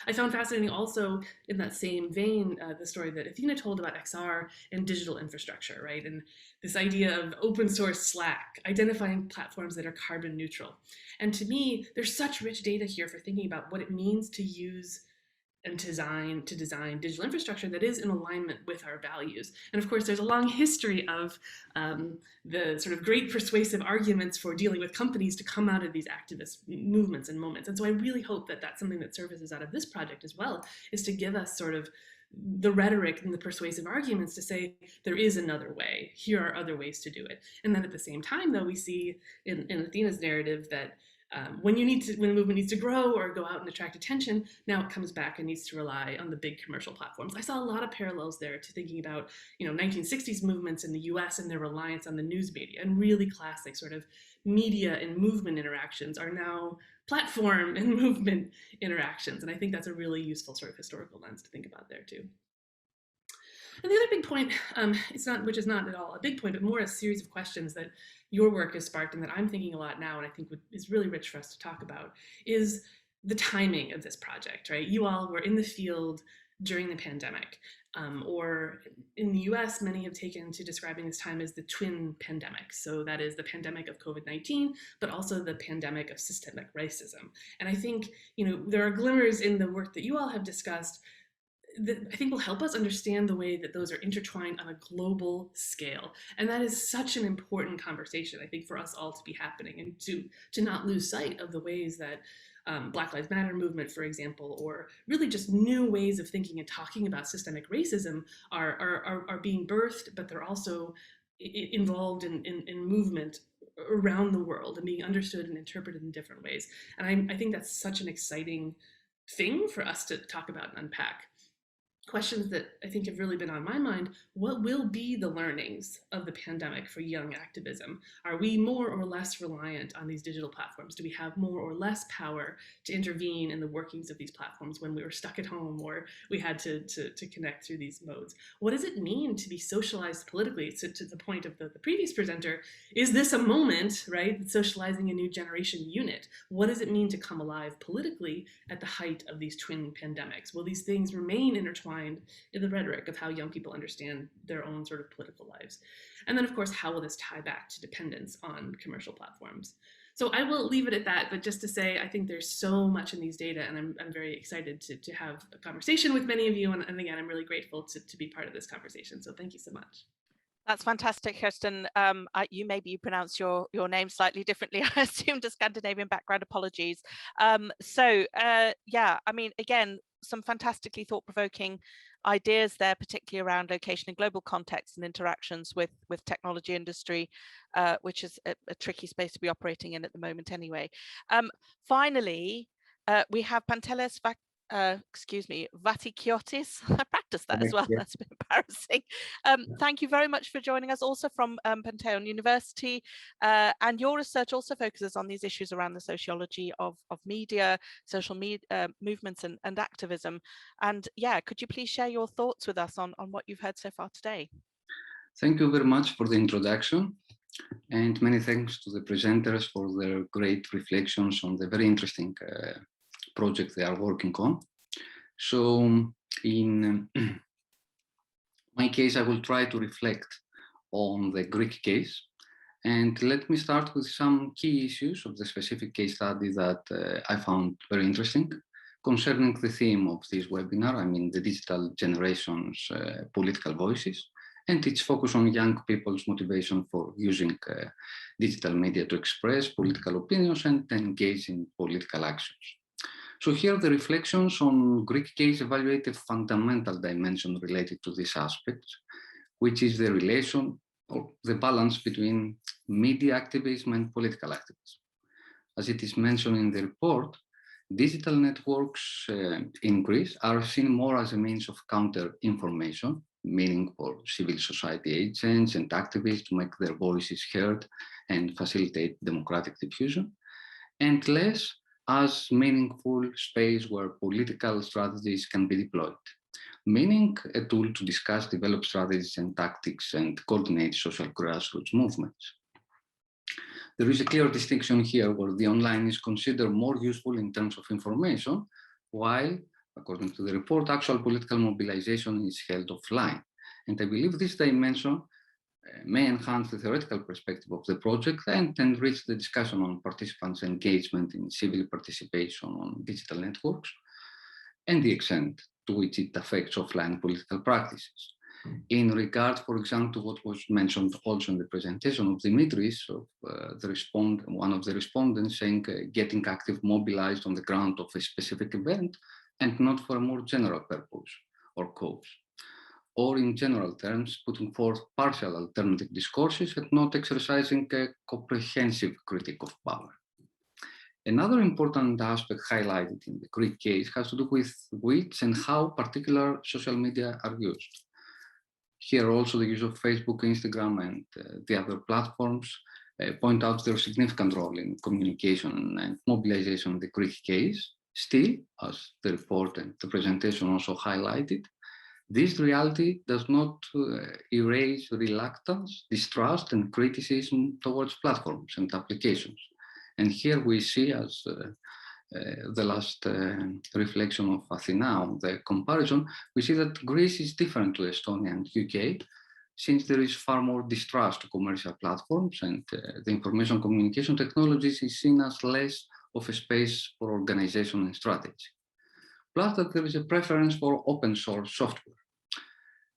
I found fascinating also in that same vein, the story that Athena told about XR and digital infrastructure, right? And this idea of open source Slack, identifying platforms that are carbon neutral. And to me, there's such rich data here for thinking about what it means to use and design digital infrastructure that is in alignment with our values. And of course, there's a long history of the sort of great persuasive arguments for dealing with companies to come out of these activist movements and moments. And so I really hope that that's something that surfaces out of this project as well, is to give us sort of the rhetoric and the persuasive arguments to say there is another way, here are other ways to do it. And then at the same time, though, we see in Athena's narrative that when a movement needs to grow or go out and attract attention, now it comes back and needs to rely on the big commercial platforms. I saw a lot of parallels there to thinking about, 1960s movements in the US and their reliance on the news media, and really classic sort of media and movement interactions are now platform and movement interactions. And I think that's a really useful sort of historical lens to think about there too. And the other big point, which is not at all a big point, but more a series of questions that your work has sparked and that I'm thinking a lot now, and I think is really rich for us to talk about, is the timing of this project, right? You all were in the field during the pandemic, or in the US, many have taken to describing this time as the twin pandemic. So that is the pandemic of COVID-19, but also the pandemic of systemic racism. And I think, there are glimmers in the work that you all have discussed that I think will help us understand the way that those are intertwined on a global scale. And that is such an important conversation, I think, for us all to be happening, and to not lose sight of the ways that Black Lives Matter movement, for example, or really just new ways of thinking and talking about systemic racism are being birthed, but they're also involved in movement around the world and being understood and interpreted in different ways. And I think that's such an exciting thing for us to talk about and unpack. Questions that I think have really been on my mind: what will be the learnings of the pandemic for young activism? Are we more or less reliant on these digital platforms? Do we have more or less power to intervene in the workings of these platforms when we were stuck at home or we had to connect through these modes? What does it mean to be socialized politically? So to the point of the previous presenter, is this a moment, right, socializing a new generation unit? What does it mean to come alive politically at the height of these twin pandemics? Will these things remain intertwined in the rhetoric of how young people understand their own sort of political lives? And then, of course, how will this tie back to dependence on commercial platforms? So I will leave it at that, but just to say, I think there's so much in these data, and I'm very excited to have a conversation with many of you. And again, I'm really grateful to be part of this conversation. So thank you so much. That's fantastic, Kjerstin. You pronounce your name slightly differently. I assumed a Scandinavian background. Apologies. Yeah, I mean, again, some fantastically thought-provoking ideas there, particularly around location and global context and interactions with technology industry, which is a tricky space to be operating in at the moment anyway. Finally, we have Pantelis Vatikiotis. I practiced that as well. Yeah. That's a bit embarrassing. Thank you very much for joining us, also from Pantheon University. And your research also focuses on these issues around the sociology of media, social media movements and activism. And yeah, could you please share your thoughts with us on what you've heard so far today? Thank you very much for the introduction. And many thanks to the presenters for their great reflections on the very interesting project they are working on. So in my case, I will try to reflect on the Greek case. And let me start with some key issues of the specific case study that I found very interesting concerning the theme of this webinar, I mean the digital generation's political voices, and its focus on young people's motivation for using digital media to express political opinions and engage in political actions. So here the reflections on Greek case evaluate a fundamental dimension related to this aspect, which is the relation or the balance between media activism and political activism. As it is mentioned in the report, digital networks in Greece are seen more as a means of counter-information, meaning for civil society agents and activists to make their voices heard and facilitate democratic diffusion, and less as meaningful space where political strategies can be deployed, meaning a tool to discuss, develop strategies and tactics and coordinate social grassroots movements. There is a clear distinction here where the online is considered more useful in terms of information while, according to the report, actual political mobilization is held offline. And I believe this dimension may enhance the theoretical perspective of the project and enrich the discussion on participants' engagement in civil participation on digital networks and the extent to which it affects offline political practices. In regard, for example, to what was mentioned also in the presentation of Dimitris, of one of the respondents saying getting active mobilized on the ground of a specific event and not for a more general purpose or cause. Or in general terms, putting forth partial alternative discourses and not exercising a comprehensive critique of power. Another important aspect highlighted in the Greek case has to do with which and how particular social media are used. Here also the use of Facebook, Instagram, and the other platforms point out their significant role in communication and mobilization in the Greek case. Still, as the report and the presentation also highlighted, this reality does not erase reluctance, distrust, and criticism towards platforms and applications. And here we see, as the last reflection of Athena on the comparison, we see that Greece is different to Estonia and UK, since there is far more distrust to commercial platforms, and the information communication technologies is seen as less of a space for organization and strategy. Plus that there is a preference for open source software.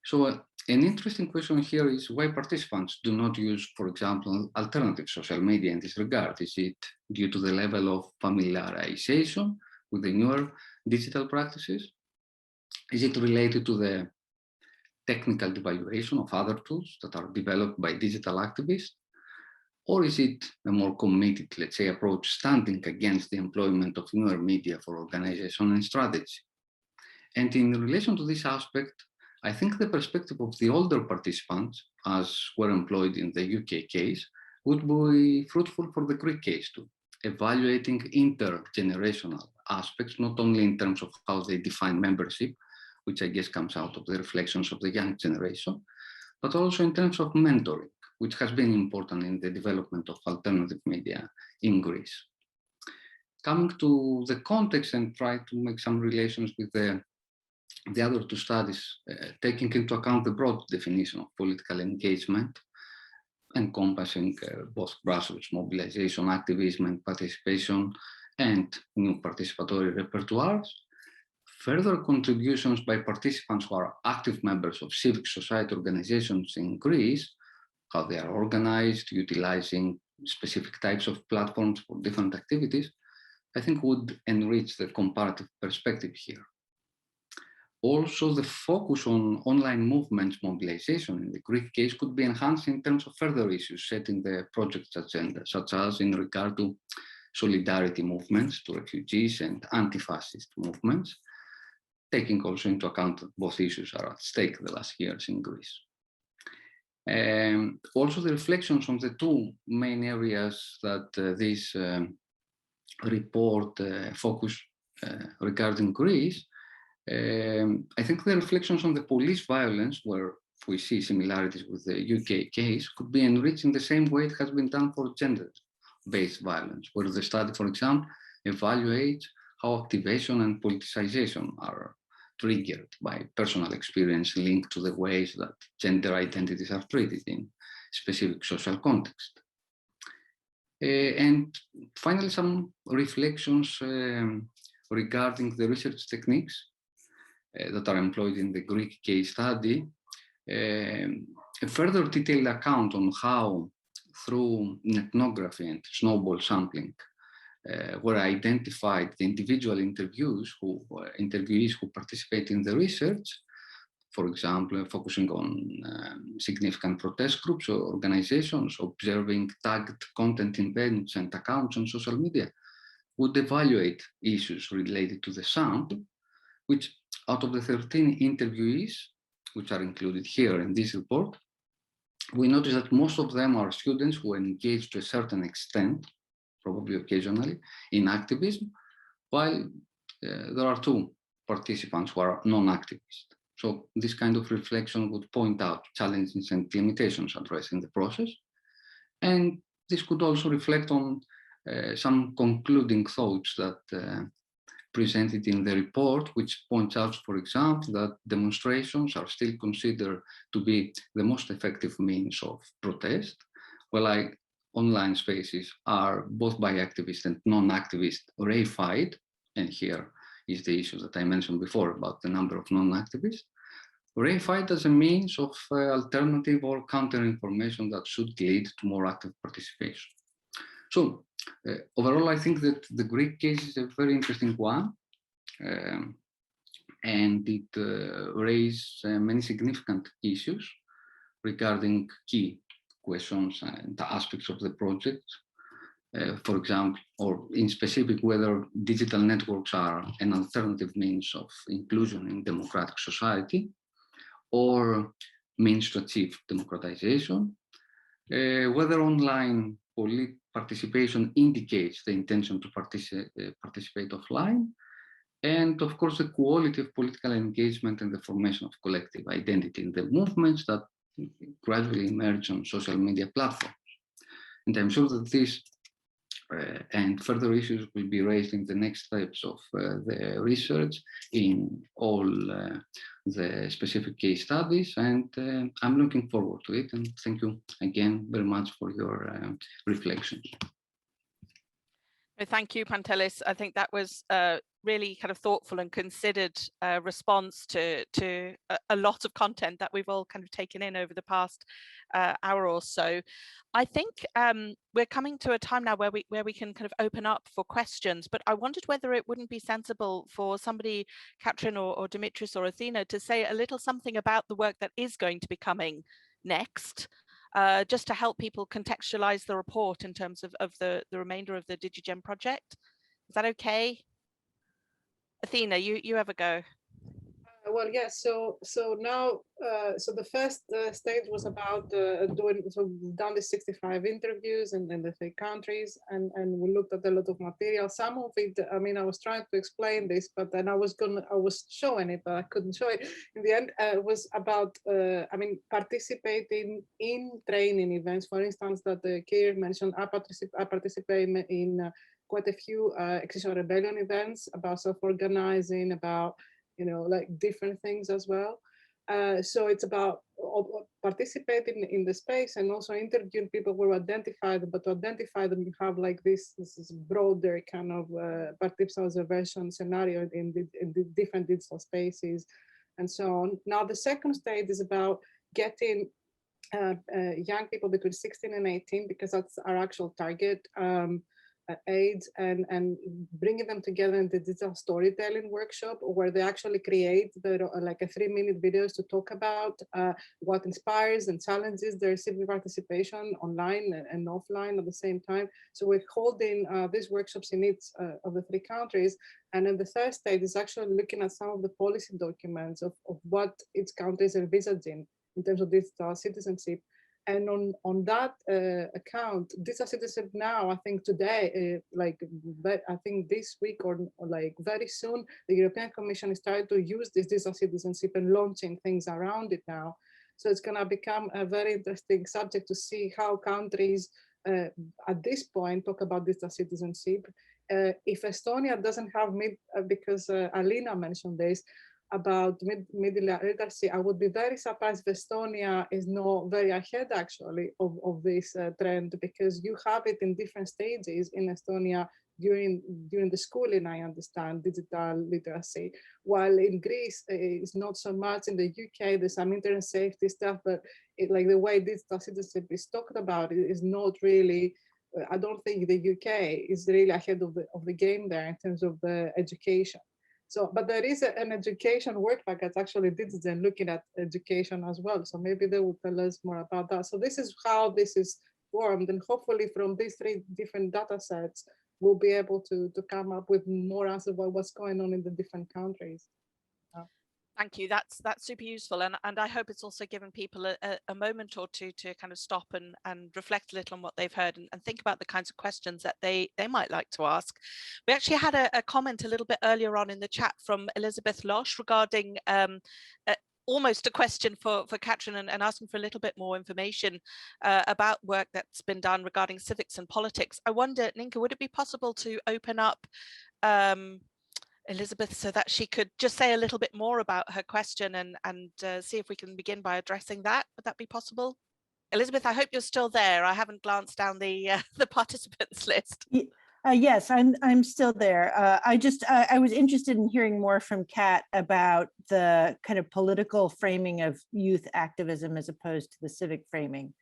So an interesting question here is why participants do not use, for example, alternative social media in this regard. Is it due to the level of familiarization with the newer digital practices? Is it related to the technical devaluation of other tools that are developed by digital activists? Or is it a more committed, let's say, approach standing against the employment of newer media for organization and strategy? And in relation to this aspect, I think the perspective of the older participants, as were employed in the UK case, would be fruitful for the Greek case too, evaluating intergenerational aspects, not only in terms of how they define membership, which I guess comes out of the reflections of the young generation, but also in terms of mentoring, which has been important in the development of alternative media in Greece. Coming to the context and try to make some relations with the other two studies, taking into account the broad definition of political engagement, encompassing both grassroots mobilization, activism, and participation, and new participatory repertoires. Further contributions by participants who are active members of civic society organizations in Greece, how they are organized, utilizing specific types of platforms for different activities, I think would enrich the comparative perspective here. Also, the focus on online movements mobilization in the Greek case could be enhanced in terms of further issues set in the project's agenda, such as in regard to solidarity movements to refugees and anti-fascist movements, taking also into account that both issues are at stake the last years in Greece. Also, the reflections on the two main areas that this report focus regarding Greece, I think the reflections on the police violence, where we see similarities with the UK case, could be enriched in the same way it has been done for gender-based violence, where the study, for example, evaluates how activation and politicization are triggered by personal experience linked to the ways that gender identities are treated in specific social context. And finally, some reflections regarding the research techniques that are employed in the Greek case study, a further detailed account on how, through netnography and snowball sampling, were identified the individual interviewees who participate in the research, for example, focusing on significant protest groups or organizations, observing tagged content in venues and accounts on social media, would evaluate issues related to the sample, which out of the 13 interviewees, which are included here in this report, we notice that most of them are students who engage to a certain extent, probably occasionally, in activism, while there are two participants who are non-activists. So this kind of reflection would point out challenges and limitations addressed in the process. And this could also reflect on some concluding thoughts that presented in the report, which points out, for example, that demonstrations are still considered to be the most effective means of protest, while online spaces are both by activists and non-activists reified, and here is the issue that I mentioned before about the number of non-activists, reified as a means of alternative or counter-information that should lead to more active participation. So overall, I think that the Greek case is a very interesting one, and it raises many significant issues regarding key questions and aspects of the project. For example, or in specific, whether digital networks are an alternative means of inclusion in democratic society or means to achieve democratization, whether online participation indicates the intention to participate offline, and of course the quality of political engagement and the formation of collective identity in the movements that gradually emerge on social media platforms. And I'm sure that this and further issues will be raised in the next steps of the research in all the specific case studies, and I'm looking forward to it, and thank you again very much for your reflections. Thank you, Pantelis. I think that was really kind of thoughtful and considered response to a lot of content that we've all kind of taken in over the past hour or so. I think we're coming to a time now where we can kind of open up for questions, but I wondered whether it wouldn't be sensible for somebody, Katrin or Dimitris or Athena, to say a little something about the work that is going to be coming next, just to help people contextualize the report in terms of the remainder of the DigiGen project. Is that okay? Athena, you have a go. Well, yes. So now, so the first stage was about doing. So we've done the 65 interviews in the 3 countries, and we looked at a lot of material. Some of it, I mean, I was trying to explain this, but then I was showing it, but I couldn't show it. In the end, it was about, I mean, participating in training events. For instance, that Keir mentioned, I participate in quite a few Extinction Rebellion events about self-organizing, about, you know, like different things as well. So it's about participating in the space and also interviewing people who are identified, but to identify them, you have like this broader kind of participant observation scenario in the different digital spaces and so on. Now, the second stage is about getting young people between 16 and 18, because that's our actual target age, and bringing them together in the digital storytelling workshop, where they actually create like a 3-minute videos to talk about what inspires and challenges their civic participation online and offline at the same time. So we're holding these workshops in each of the 3 countries. And then the third stage is actually looking at some of the policy documents of what each country is envisaging in terms of digital citizenship. And on that account, digital citizenship now, I think today, I think this week or like very soon, the European Commission is starting to use this digital citizenship and launching things around it now. So it's going to become a very interesting subject to see how countries at this point talk about digital citizenship. If Estonia doesn't have because Alina mentioned this, about media literacy, I would be very surprised if Estonia is not very ahead actually of this trend, because you have it in different stages in Estonia during the schooling, I understand, digital literacy, while in Greece it's not so much. In the UK there's some internet safety stuff, but like the way digital citizenship is talked about is not really, I don't think the UK is really ahead of the game there in terms of the education. So, but there is an education work package actually DigiGen looking at education as well. So maybe they will tell us more about that. So this is how this is formed, and hopefully from these 3 different data sets, we'll be able to come up with more answers about what's going on in the different countries. Thank you. That's super useful, and I hope it's also given people a moment or two to kind of stop and reflect a little on what they've heard and think about the kinds of questions that they might like to ask. We actually had a comment a little bit earlier on in the chat from Elizabeth Losh regarding almost a question for Katrin and asking for a little bit more information about work that's been done regarding civics and politics. I wonder, Ninka, would it be possible to open up Elizabeth, so that she could just say a little bit more about her question and see if we can begin by addressing that. Would that be possible? Elizabeth, I hope you're still there. I haven't glanced down the participants list. Yes, I'm still there. I was interested in hearing more from Kat about the kind of political framing of youth activism as opposed to the civic framing,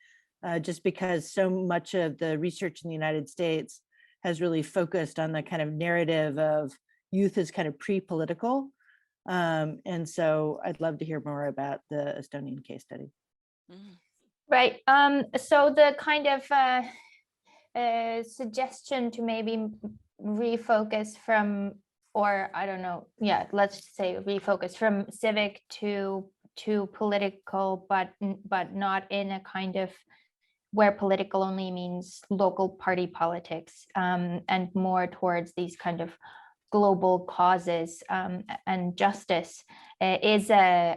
just because so much of the research in the United States has really focused on the kind of narrative of youth as kind of pre-political. And so I'd love to hear more about the Estonian case study. Right. So the kind of suggestion to maybe refocus from, or I don't know, yeah, let's say refocus from civic to political, but not in a kind of where political only means local party politics, and more towards these kind of global causes and justice is a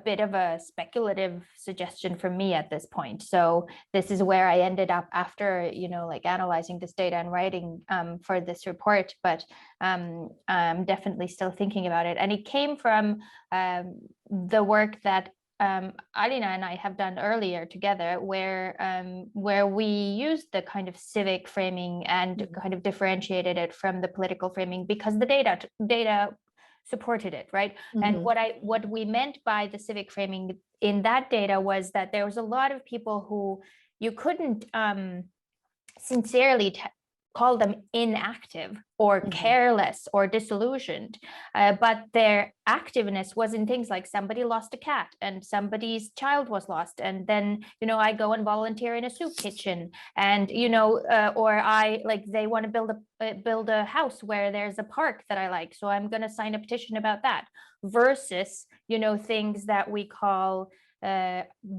bit of a speculative suggestion for me at this point. So this is where I ended up after, like analyzing this data and writing for this report, but I'm definitely still thinking about it. And it came from the work that Airi-Alina and I have done earlier together, where we used the kind of civic framing and kind of differentiated it from the political framing because the data supported it, right? And what we meant by the civic framing in that data was that there was a lot of people who you couldn't sincerely call them inactive or careless or disillusioned, but their activeness was in things like somebody lost a cat and somebody's child was lost, and then I go and volunteer in a soup kitchen, and or I like they want to build a house where there's a park that I like, so I'm going to sign a petition about that, versus things that we call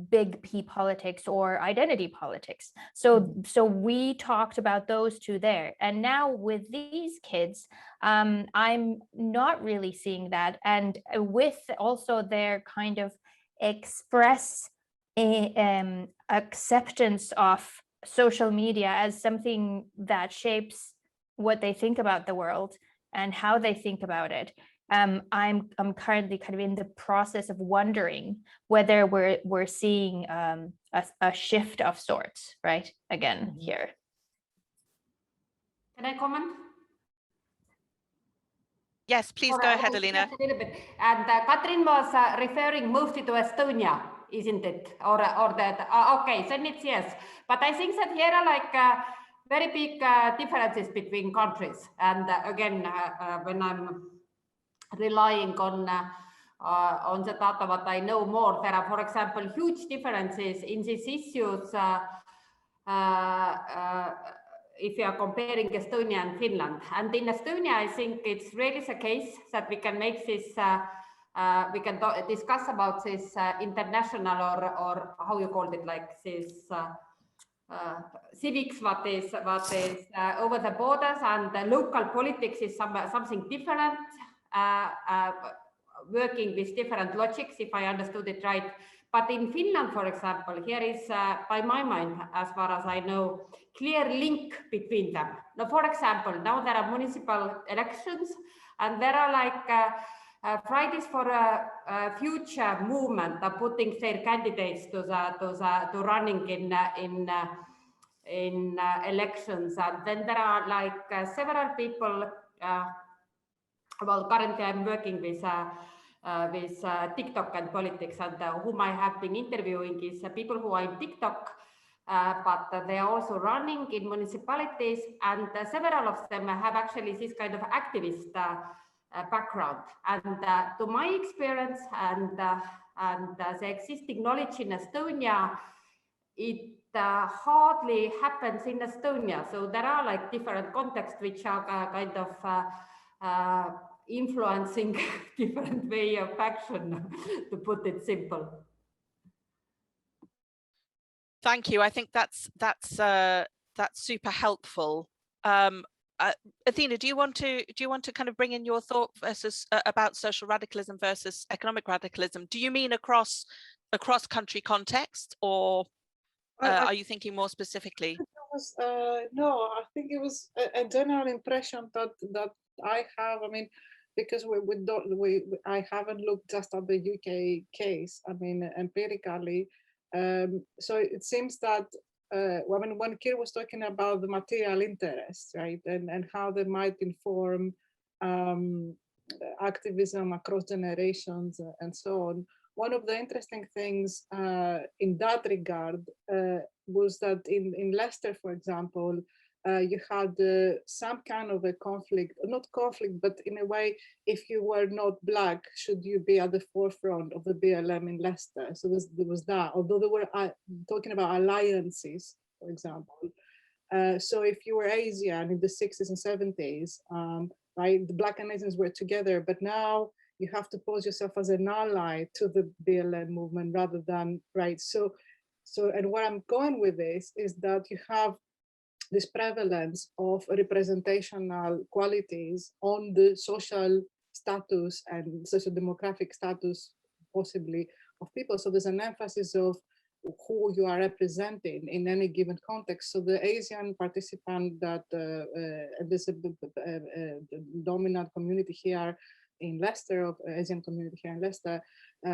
big P politics or identity politics. So we talked about those two there, and now with these kids I'm not really seeing that, and with also their kind of express acceptance of social media as something that shapes what they think about the world and how they think about it. I'm currently kind of in the process of wondering whether we're seeing a shift of sorts, right? Again, here. Can I comment? Yes, please go ahead, Alina. A little bit. And Katrin was referring mostly to Estonia, isn't it? Or that? Okay, then it's yes. But I think that here are like very big differences between countries. And again, when I'm relying on the data what I know more, there are, for example, huge differences in these issues if you are comparing Estonia and Finland. And in Estonia, I think it's really the case that we can make this, we can discuss about this international or how you call it, like this civics, what is over the borders, and the local politics is something different. Working with different logics, if I understood it right. But in Finland, for example, here is, by my mind, as far as I know, clear link between them. Now, for example, now there are municipal elections, and there are like Fridays for a Future movement are putting their candidates to running in elections, and then there are like several people. Well, currently I'm working with TikTok and politics, and whom I have been interviewing is people who are in TikTok, but they are also running in municipalities, and several of them have actually this kind of activist background. And to my experience and the existing knowledge in Estonia, it hardly happens in Estonia. So there are like different contexts which are kind of influencing different way of action, to put it simple. Thank you. I think that's super helpful. Athena, do you want to kind of bring in your thought versus about social radicalism versus economic radicalism? Do you mean across country context, or are you thinking more specifically? No, I think it was a general impression that I have. I mean, because I haven't looked just at the UK case. I mean, empirically. So it seems that when Keir was talking about the material interests, right, and how they might inform activism across generations and so on. One of the interesting things in that regard was that in Leicester, for example, you had some kind of a conflict, not conflict, but in a way, if you were not Black, should you be at the forefront of the BLM in Leicester? So there was that, although they were talking about alliances, for example. So if you were Asian in the 60s and 70s, right, the Black and Asians were together, but now you have to pose yourself as an ally to the BLM movement rather than, right? So and where I'm going with this is that you have this prevalence of representational qualities on the social status and social demographic status, possibly, of people. So there's an emphasis of who you are representing in any given context. So the Asian participant that, there's a dominant community here in Leicester, of Asian community here in Leicester,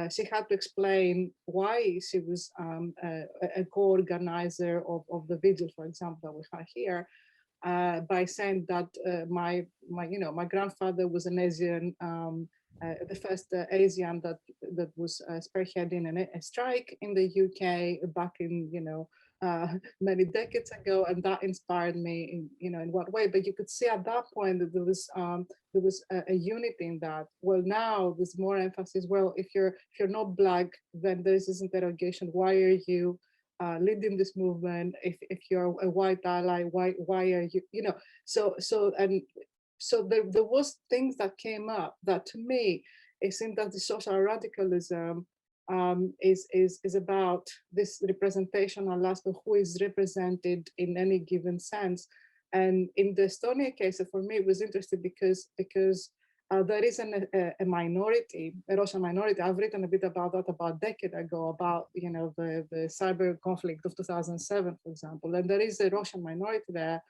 she had to explain why she was a co-organizer of the vigil, for example, that we have here, by saying that my grandfather was an Asian, the first Asian that was spearheading a strike in the UK back in many decades ago, and that inspired me in what way. But you could see at that point that there was a unity in that. Well, now there's more emphasis. Well, if you're not Black, then there's this interrogation. Why are you leading this movement? If you're a white ally, why are you So there was things that came up that, to me, it seemed that the social radicalism is about this representational aspect, who is represented in any given sense. And in the Estonia case, for me, it was interesting because there is a minority, a Russian minority. I've written a bit about that about a decade ago, about the cyber conflict of 2007, for example. And there is a Russian minority there.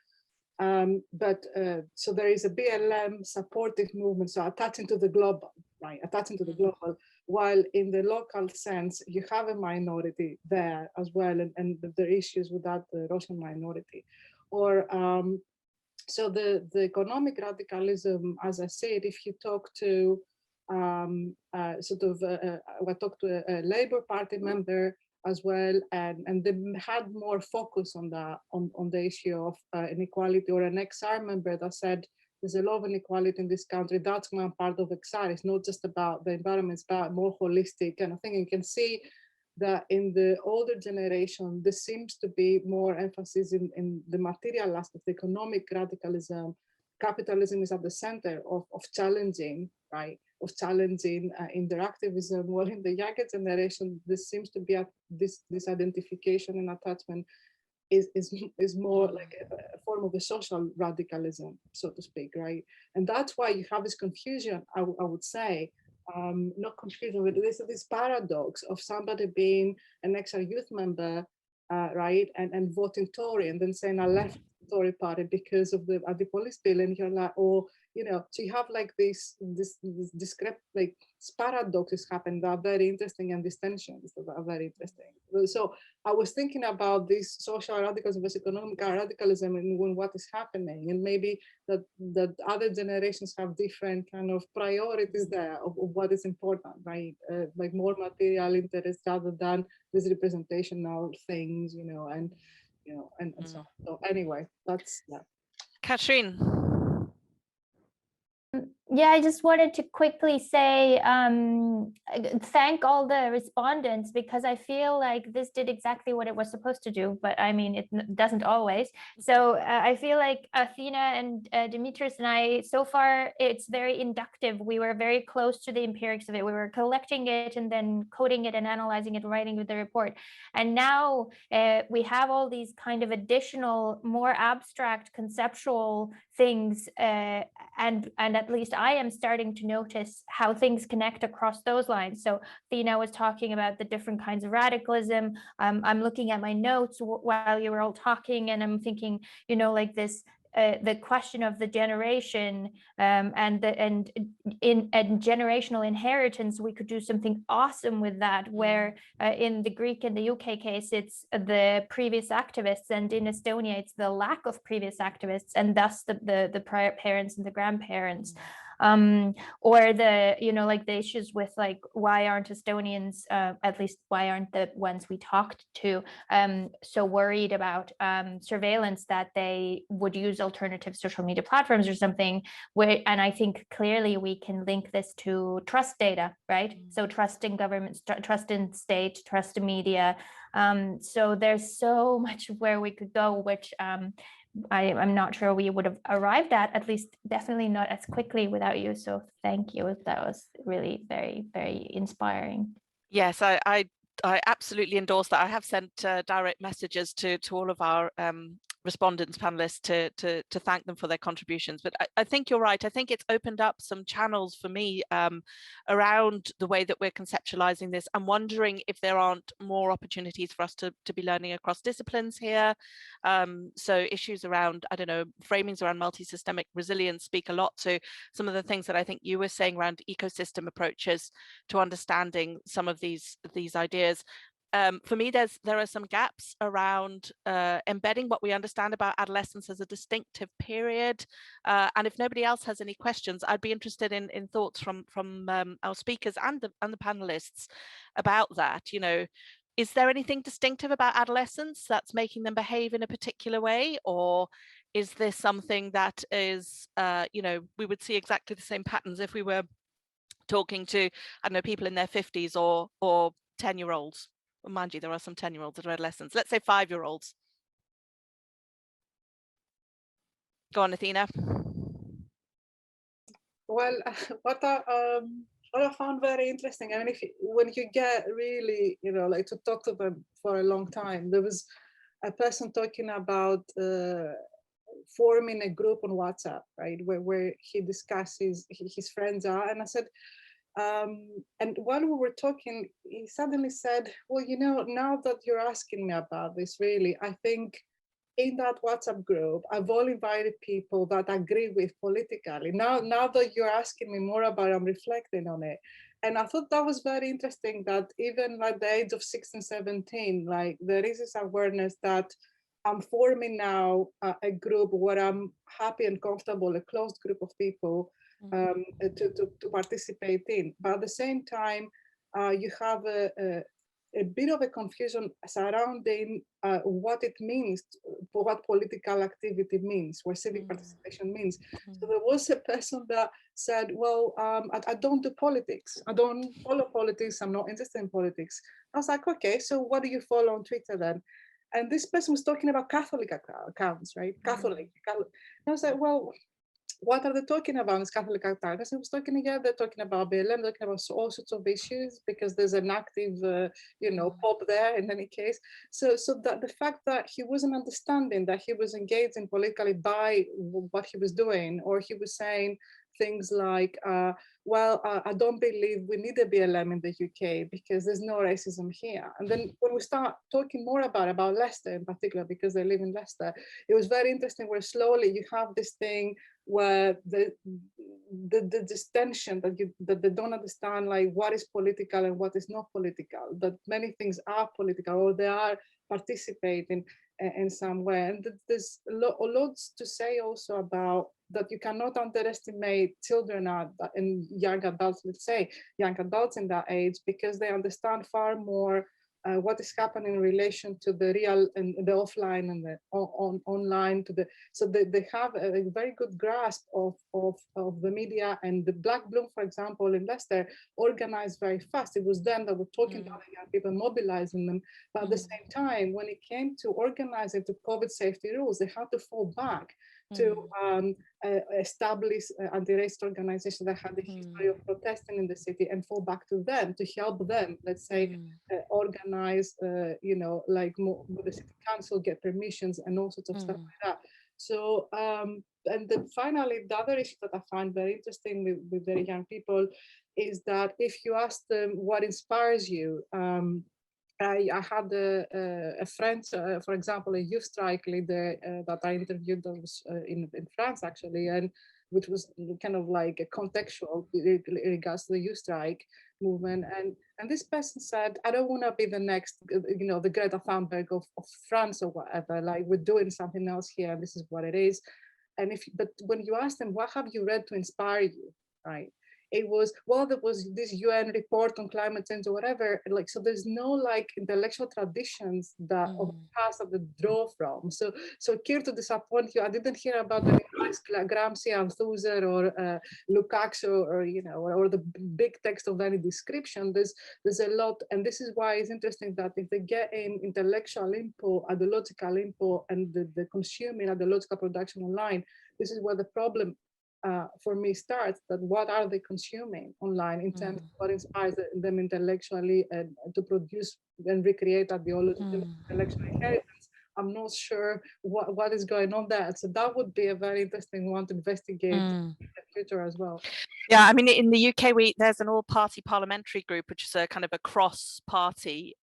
So there is a BLM supportive movement, so attaching to the global, right? Attaching to the global, while in the local sense, you have a minority there as well, and the issues with that Russian minority. Or so the economic radicalism, as I said, if you talk to I talked to a Labour Party member as well, and they had more focus on the issue of inequality, or an XR member that said there's a lot of inequality in this country. That's one part of XR. It's not just about the environment, it's about more holistic kind of thing. You can see that in the older generation, there seems to be more emphasis in the material aspect, the economic radicalism. Capitalism is at the center of challenging, right? Of challenging interactivism. Well, in the younger generation, there seems to be this identification and attachment is more like a form of a social radicalism, so to speak, right? And that's why you have this confusion, I would say, not confusion, but this paradox of somebody being an XR youth member, right, and voting Tory, and then saying I left the Tory party because of the police bill, and you're like, oh, so you have like this like paradoxes happen that are very interesting, and these tensions that are very interesting. So I was thinking about this social radicalism versus economic radicalism, and what is happening, and maybe that other generations have different kind of priorities there of what is important, right? Like more material interest rather than this representational things, and so on. So anyway, that's that. Katrin. Yeah, I just wanted to quickly say thank all the respondents, because I feel like this did exactly what it was supposed to do, but I mean, it doesn't always. So I feel like Athena and Dimitris and I, so far, it's very inductive. We were very close to the empirics of it. We were collecting it and then coding it and analyzing it, writing with the report. And now we have all these kind of additional, more abstract, conceptual things, and at least I am starting to notice how things connect across those lines. So Athena was talking about the different kinds of radicalism. I'm looking at my notes while you were all talking, and I'm thinking, like this the question of the generation and generational inheritance, we could do something awesome with that, where in the Greek and the UK case, it's the previous activists, and in Estonia, it's the lack of previous activists, and thus the prior parents and the grandparents. Or the, you know, like the issues with like, why aren't Estonians, at least why aren't the ones we talked to so worried about surveillance that they would use alternative social media platforms or something, where, and I think clearly we can link this to trust data, right? So trust in government, trust in state, trust in media. So there's so much where we could go, which I'm not sure we would have arrived at least definitely not as quickly without you. So thank you. That was really very, very inspiring. Yes, I absolutely endorse that. I have sent direct messages to all of our respondents, panelists, to thank them for their contributions. But I think you're right. I think it's opened up some channels for me around the way that we're conceptualizing this. I'm wondering if there aren't more opportunities for us to be learning across disciplines here. So issues around, I don't know, framings around multi-systemic resilience speak a lot to some of the things that I think you were saying around ecosystem approaches to understanding some of these ideas. For me, there are some gaps around embedding what we understand about adolescence as a distinctive period. And if nobody else has any questions, I'd be interested in thoughts from our speakers and the panelists about that. You know, is there anything distinctive about adolescence that's making them behave in a particular way, or is this something that is, you know, we would see exactly the same patterns if we were talking to, I don't know, people in their 50s or 10-year-olds? Well, mind you, there are some 10-year-olds that are adolescents. Let's say 5-year-olds. Go on, Athena. Well, what I found very interesting, I mean, when you get really, you know, like to talk to them for a long time, there was a person talking about forming a group on WhatsApp, right, where he discusses his friends are, and I said, and while we were talking, he suddenly said, well, you know, now that you're asking me about this, really, I think in that WhatsApp group, I've all invited people that agree with politically. Now that you're asking me more about it, I'm reflecting on it. And I thought that was very interesting that even at the age of 16, 17, like there is this awareness that I'm forming now a group where I'm happy and comfortable, a closed group of people to participate in. But at the same time, you have a bit of a confusion surrounding what it means, what political activity means, what civic participation means. So there was a person that said, well, I don't do politics. I don't follow politics. I'm not interested in politics. I was like, okay, so what do you follow on Twitter then? And this person was talking about Catholic accounts, right? Catholic. And I was like, well, what are they talking about in this Catholic accounts? I was talking, yeah, they're talking about BLM, they're talking about all sorts of issues because there's an active, you know, pop there in any case. So that the fact that he wasn't understanding that he was engaging politically by what he was doing, or he was saying things like, well, I don't believe we need a BLM in the UK because there's no racism here. And then when we start talking more about Leicester in particular, because they live in Leicester, it was very interesting where slowly you have this thing where this tension that they don't understand, like what is political and what is not political, that many things are political or they are participating in some way. And there's lots to say also about that you cannot underestimate children and young adults, let's say young adults in that age, because they understand far more what is happening in relation to the real and the offline and the online so they have a very good grasp of the media. And the Black Bloom, for example, in Leicester, organized very fast. It was them that were talking to other young people, mobilizing them. But at the same time, when it came to organizing to COVID safety rules, they had to fall back to establish anti-racist organizations that had a history of protesting in the city and fall back to them to help them, let's say, organize, you know, like with the city council, get permissions and all sorts of stuff like that. So, and then finally, the other issue that I find very interesting with very young people is that if you ask them what inspires you, I had a friend, for example, a youth strike leader that I interviewed that was in France actually, and which was kind of like a contextual in regards to the youth strike movement. And this person said, I don't want to be the next, the Greta Thunberg of France or whatever, like we're doing something else here, and this is what it is. And but when you ask them, what have you read to inspire you, right? It was, well, there was this UN report on climate change or whatever, like, so there's no like intellectual traditions that of the past that they draw from. So Keir, to disappoint you, I didn't hear about the Gramsci, Althusser, or Lukács, or the big text of any description. There's a lot, and this is why it's interesting that if they get in intellectual input, ideological input, and the consuming ideological production online, this is where the problem for me starts, that what are they consuming online in terms of what inspires them intellectually and to produce and recreate ideology, intellectual inheritance. I'm not sure what is going on there. So that would be a very interesting one to investigate in the future as well. Yeah, I mean, in the UK, there's an all-party parliamentary group, which is a kind of a cross-party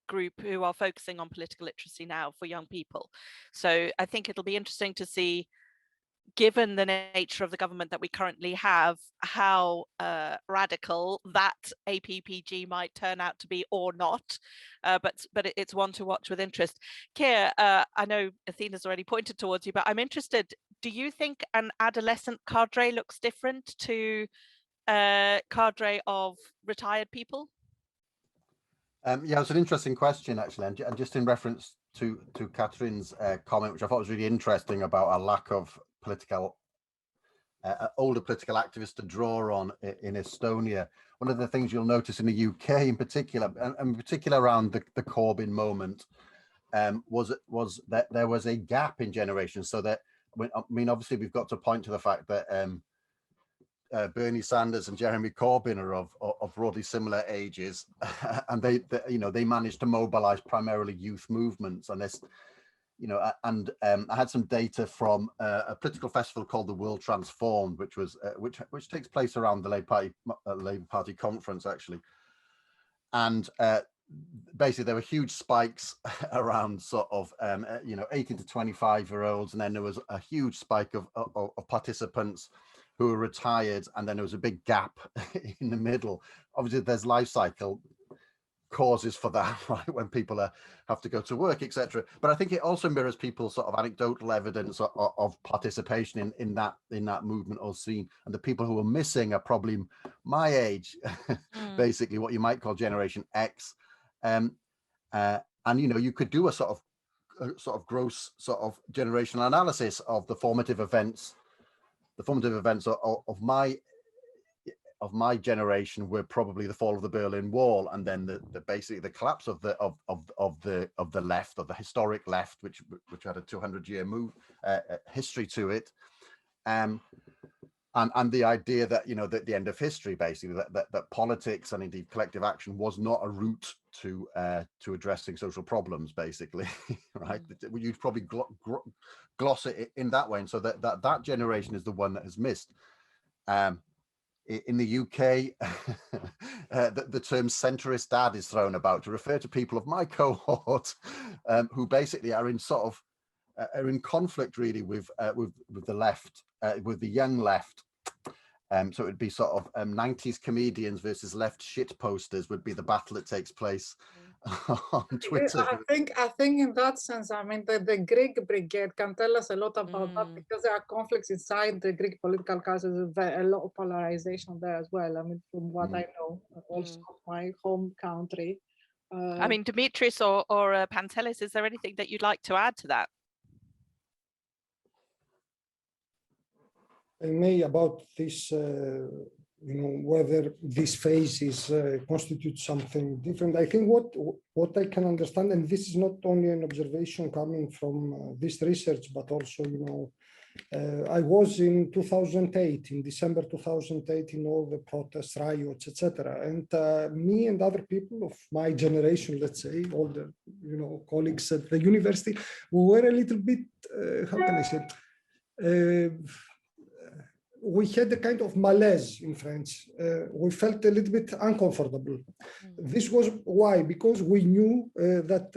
group who are focusing on political literacy now for young people. So I think it'll be interesting to see, given the nature of the government that we currently have, how radical that APPG might turn out to be or not. But it's one to watch with interest. Keir, I know Athena's already pointed towards you, but I'm interested, do you think an adolescent cadre looks different to cadre of retired people? Yeah, it's an interesting question, actually. And just in reference to Katrin's comment, which I thought was really interesting, about a lack of older political activists to draw on in Estonia. One of the things you'll notice in the UK in particular, and in particular around the Corbyn moment, was that there was a gap in generations. So that, I mean, obviously we've got to point to the fact that Bernie Sanders and Jeremy Corbyn are of broadly similar ages, and they managed to mobilize primarily youth movements. And this, and I had some data from a political festival called the World Transformed, which was which takes place around the Labour Party conference, actually. And basically there were huge spikes around sort of 18 to 25-year-olds, and then there was a huge spike of participants who were retired, and then there was a big gap in the middle. Obviously there's life cycle causes for that, right, when people have to go to work, etc. But I think it also mirrors people's sort of anecdotal evidence of participation in that movement or scene, and the people who are missing are probably my age, basically what you might call Generation X. And you could do a sort of gross sort of generational analysis of the formative events of my generation were probably the fall of the Berlin Wall, and then basically the collapse of the left, of the historic left, which had a 200-year history to it, and the idea that that the end of history, basically that politics and indeed collective action was not a route to addressing social problems, basically, right? You'd probably gloss it in that way, and so that generation is the one that has missed. In the UK, the term centrist dad is thrown about to refer to people of my cohort who basically are in sort of are in conflict really with the left, with the young left. So it would be sort of 90s comedians versus left shit posters would be the battle that takes place on Twitter. I think in that sense, I mean, the Greek brigade can tell us a lot about that, because there are conflicts inside the Greek political classes, a lot of polarization there as well. I mean, from what I know, also my home country. I mean, Dimitris or Pantelis, is there anything that you'd like to add to that? I may about this, whether these phases constitute something different. I think what I can understand, and this is not only an observation coming from this research, but also, I was in 2008, in December 2008, in all the protests, riots, etc. And me and other people of my generation, let's say, older, colleagues at the university, we were a little bit, how can I say, we had a kind of malaise in French. We felt a little bit uncomfortable. This was why, because we knew that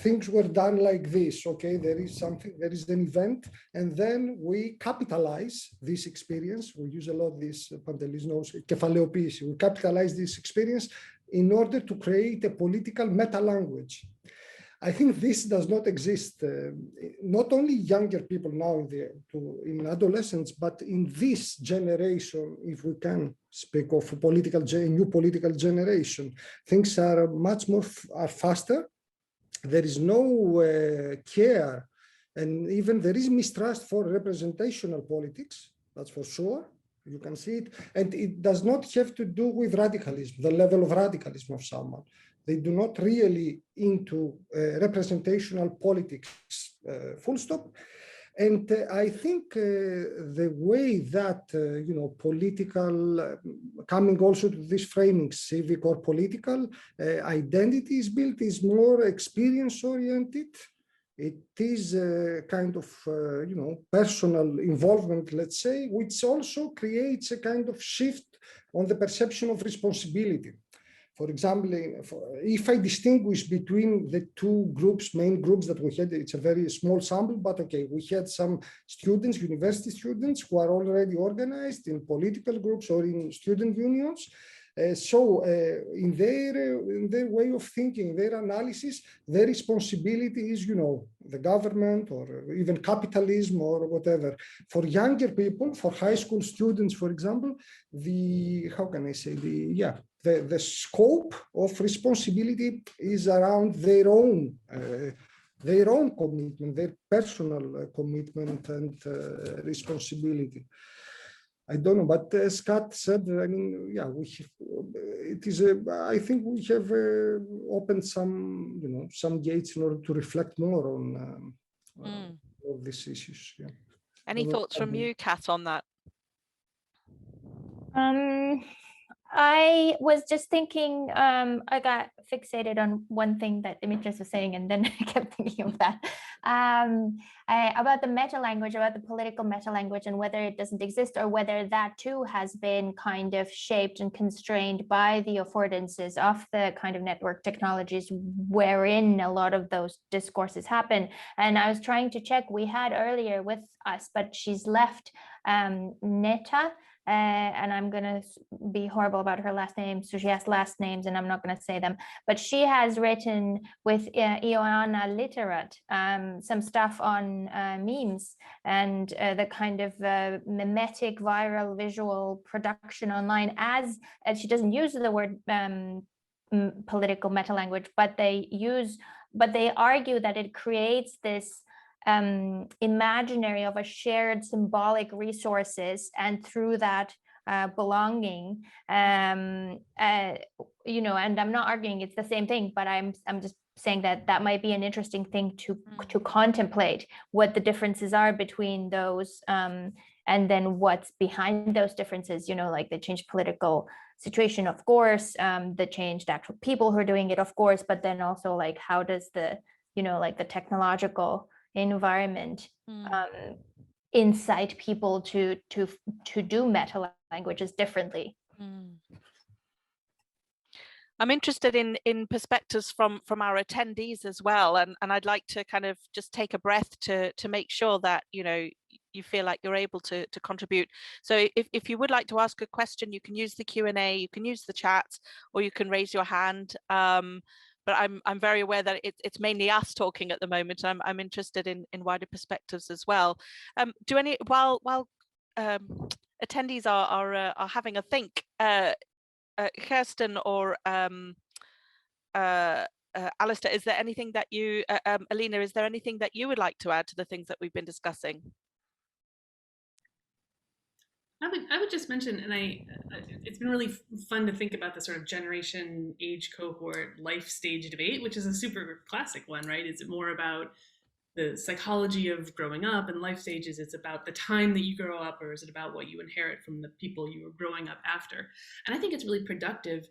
things were done like this. Okay, there is something, there is an event, and then we capitalize this experience. We use a lot this, Pantelis knows, kefaleopoiesis. We capitalize this experience in order to create a political meta-language. I think this does not exist, not only younger people now in adolescents, but in this generation, if we can speak of a new political generation, things are much more faster. There is no care, and even there is mistrust for representational politics, that's for sure. You can see it, and it does not have to do with radicalism, the level of radicalism of someone. They do not really into representational politics, full stop. And I think the way that, political, coming also to this framing, civic or political identity is built is more experience oriented. It is a kind of, personal involvement, let's say, which also creates a kind of shift on the perception of responsibility. For example, if I distinguish between the two groups, main groups that we had, it's a very small sample, but okay, we had some students, university students who are already organized in political groups or in student unions. In their way of thinking, their analysis, their responsibility is, the government or even capitalism or whatever. For younger people, for high school students, for example, the scope of responsibility is around their own commitment, their personal commitment and responsibility. I don't know, but as Kat said, I mean, yeah, I think we have opened some gates in order to reflect more on all these issues. Yeah. Any thoughts from you, Kat, on that? I was just thinking, I got fixated on one thing that Dimitris was saying, and then I kept thinking of that, about the meta-language, about the political meta-language, and whether it doesn't exist or whether that too has been kind of shaped and constrained by the affordances of the kind of network technologies wherein a lot of those discourses happen. And I was trying to check, we had earlier with us, but she's left, Neta, and I'm going to be horrible about her last name. So she has last names and I'm not going to say them, but she has written with Ioana Literat some stuff on memes and the kind of mimetic viral visual production online, as she doesn't use the word political meta language, but they argue that it creates this imaginary of a shared symbolic resources, and through that belonging, and I'm not arguing it's the same thing, but I'm just saying that might be an interesting thing to contemplate, what the differences are between those, and then what's behind those differences, like the changed political situation, of course, the changed actual people who are doing it, of course, but then also like how does the the technological environment incite people to do meta languages differently. I'm interested in perspectives from our attendees as well, and I'd like to kind of just take a breath to make sure that you feel like you're able to contribute. So if you would like to ask a question, you can use the Q&A, you can use the chat, or you can raise your hand. But I'm very aware that it's mainly us talking at the moment. I'm interested in wider perspectives as well. While attendees are having a think, Kjerstin or Allaste, is there anything that you, Alina, is there anything that you would like to add to the things that we've been discussing? I would just mention, and it's been really fun to think about the sort of generation, age cohort, life stage debate, which is a super classic one, right? Is it more about the psychology of growing up and life stages? It's about the time that you grow up, or is it about what you inherit from the people you were growing up after? And I think it's really productive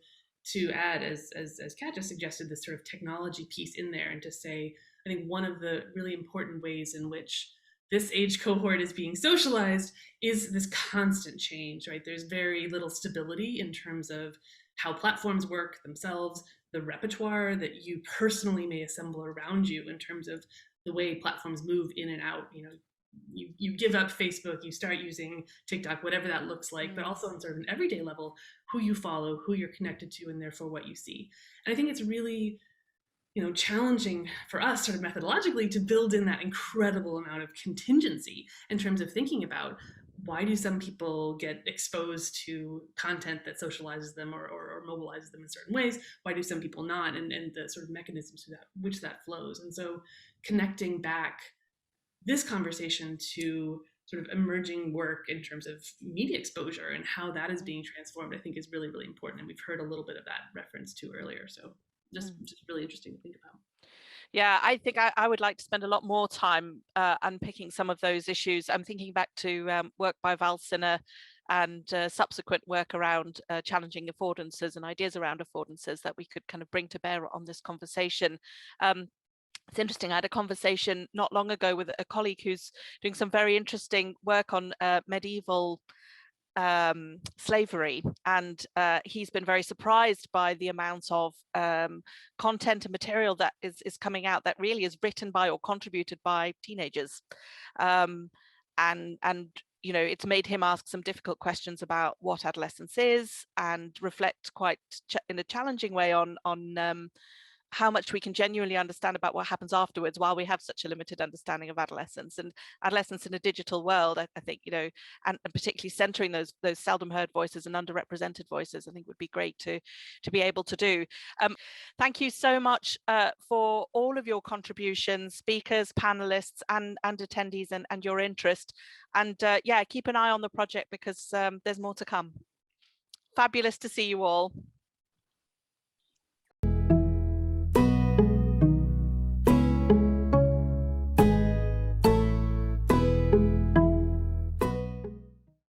to add, as Kat just suggested, this sort of technology piece in there, and to say, I think one of the really important ways in which this age cohort is being socialized is this constant change, right? There's very little stability in terms of how platforms work themselves, the repertoire that you personally may assemble around you in terms of the way platforms move in and out. You know, you give up Facebook, you start using TikTok, whatever that looks like, but also on sort of an everyday level, who you follow, who you're connected to, and therefore what you see. And I think it's really, you know, challenging for us sort of methodologically to build in that incredible amount of contingency in terms of thinking about why do some people get exposed to content that socializes them or mobilizes them in certain ways? Why do some people not? And the sort of mechanisms through that, which that flows. And so connecting back this conversation to sort of emerging work in terms of media exposure and how that is being transformed, I think is really, really important. And we've heard a little bit of that reference to earlier. So just really interesting to think about. Yeah, I think I would like to spend a lot more time unpicking some of those issues. I'm thinking back to work by Val Sinner and subsequent work around challenging affordances and ideas around affordances that we could kind of bring to bear on this conversation. It's interesting, I had a conversation not long ago with a colleague who's doing some very interesting work on medieval slavery, and he's been very surprised by the amount of content and material that is coming out that really is written by or contributed by teenagers, and you know, it's made him ask some difficult questions about what adolescence is and reflect quite in a challenging way on how much we can genuinely understand about what happens afterwards while we have such a limited understanding of adolescence and adolescence in a digital world. I think, you know, and particularly centering those seldom heard voices and underrepresented voices, I think would be great to be able to do. Thank you so much for all of your contributions, speakers, panelists, and attendees, and your interest. And yeah, keep an eye on the project because there's more to come. Fabulous to see you all.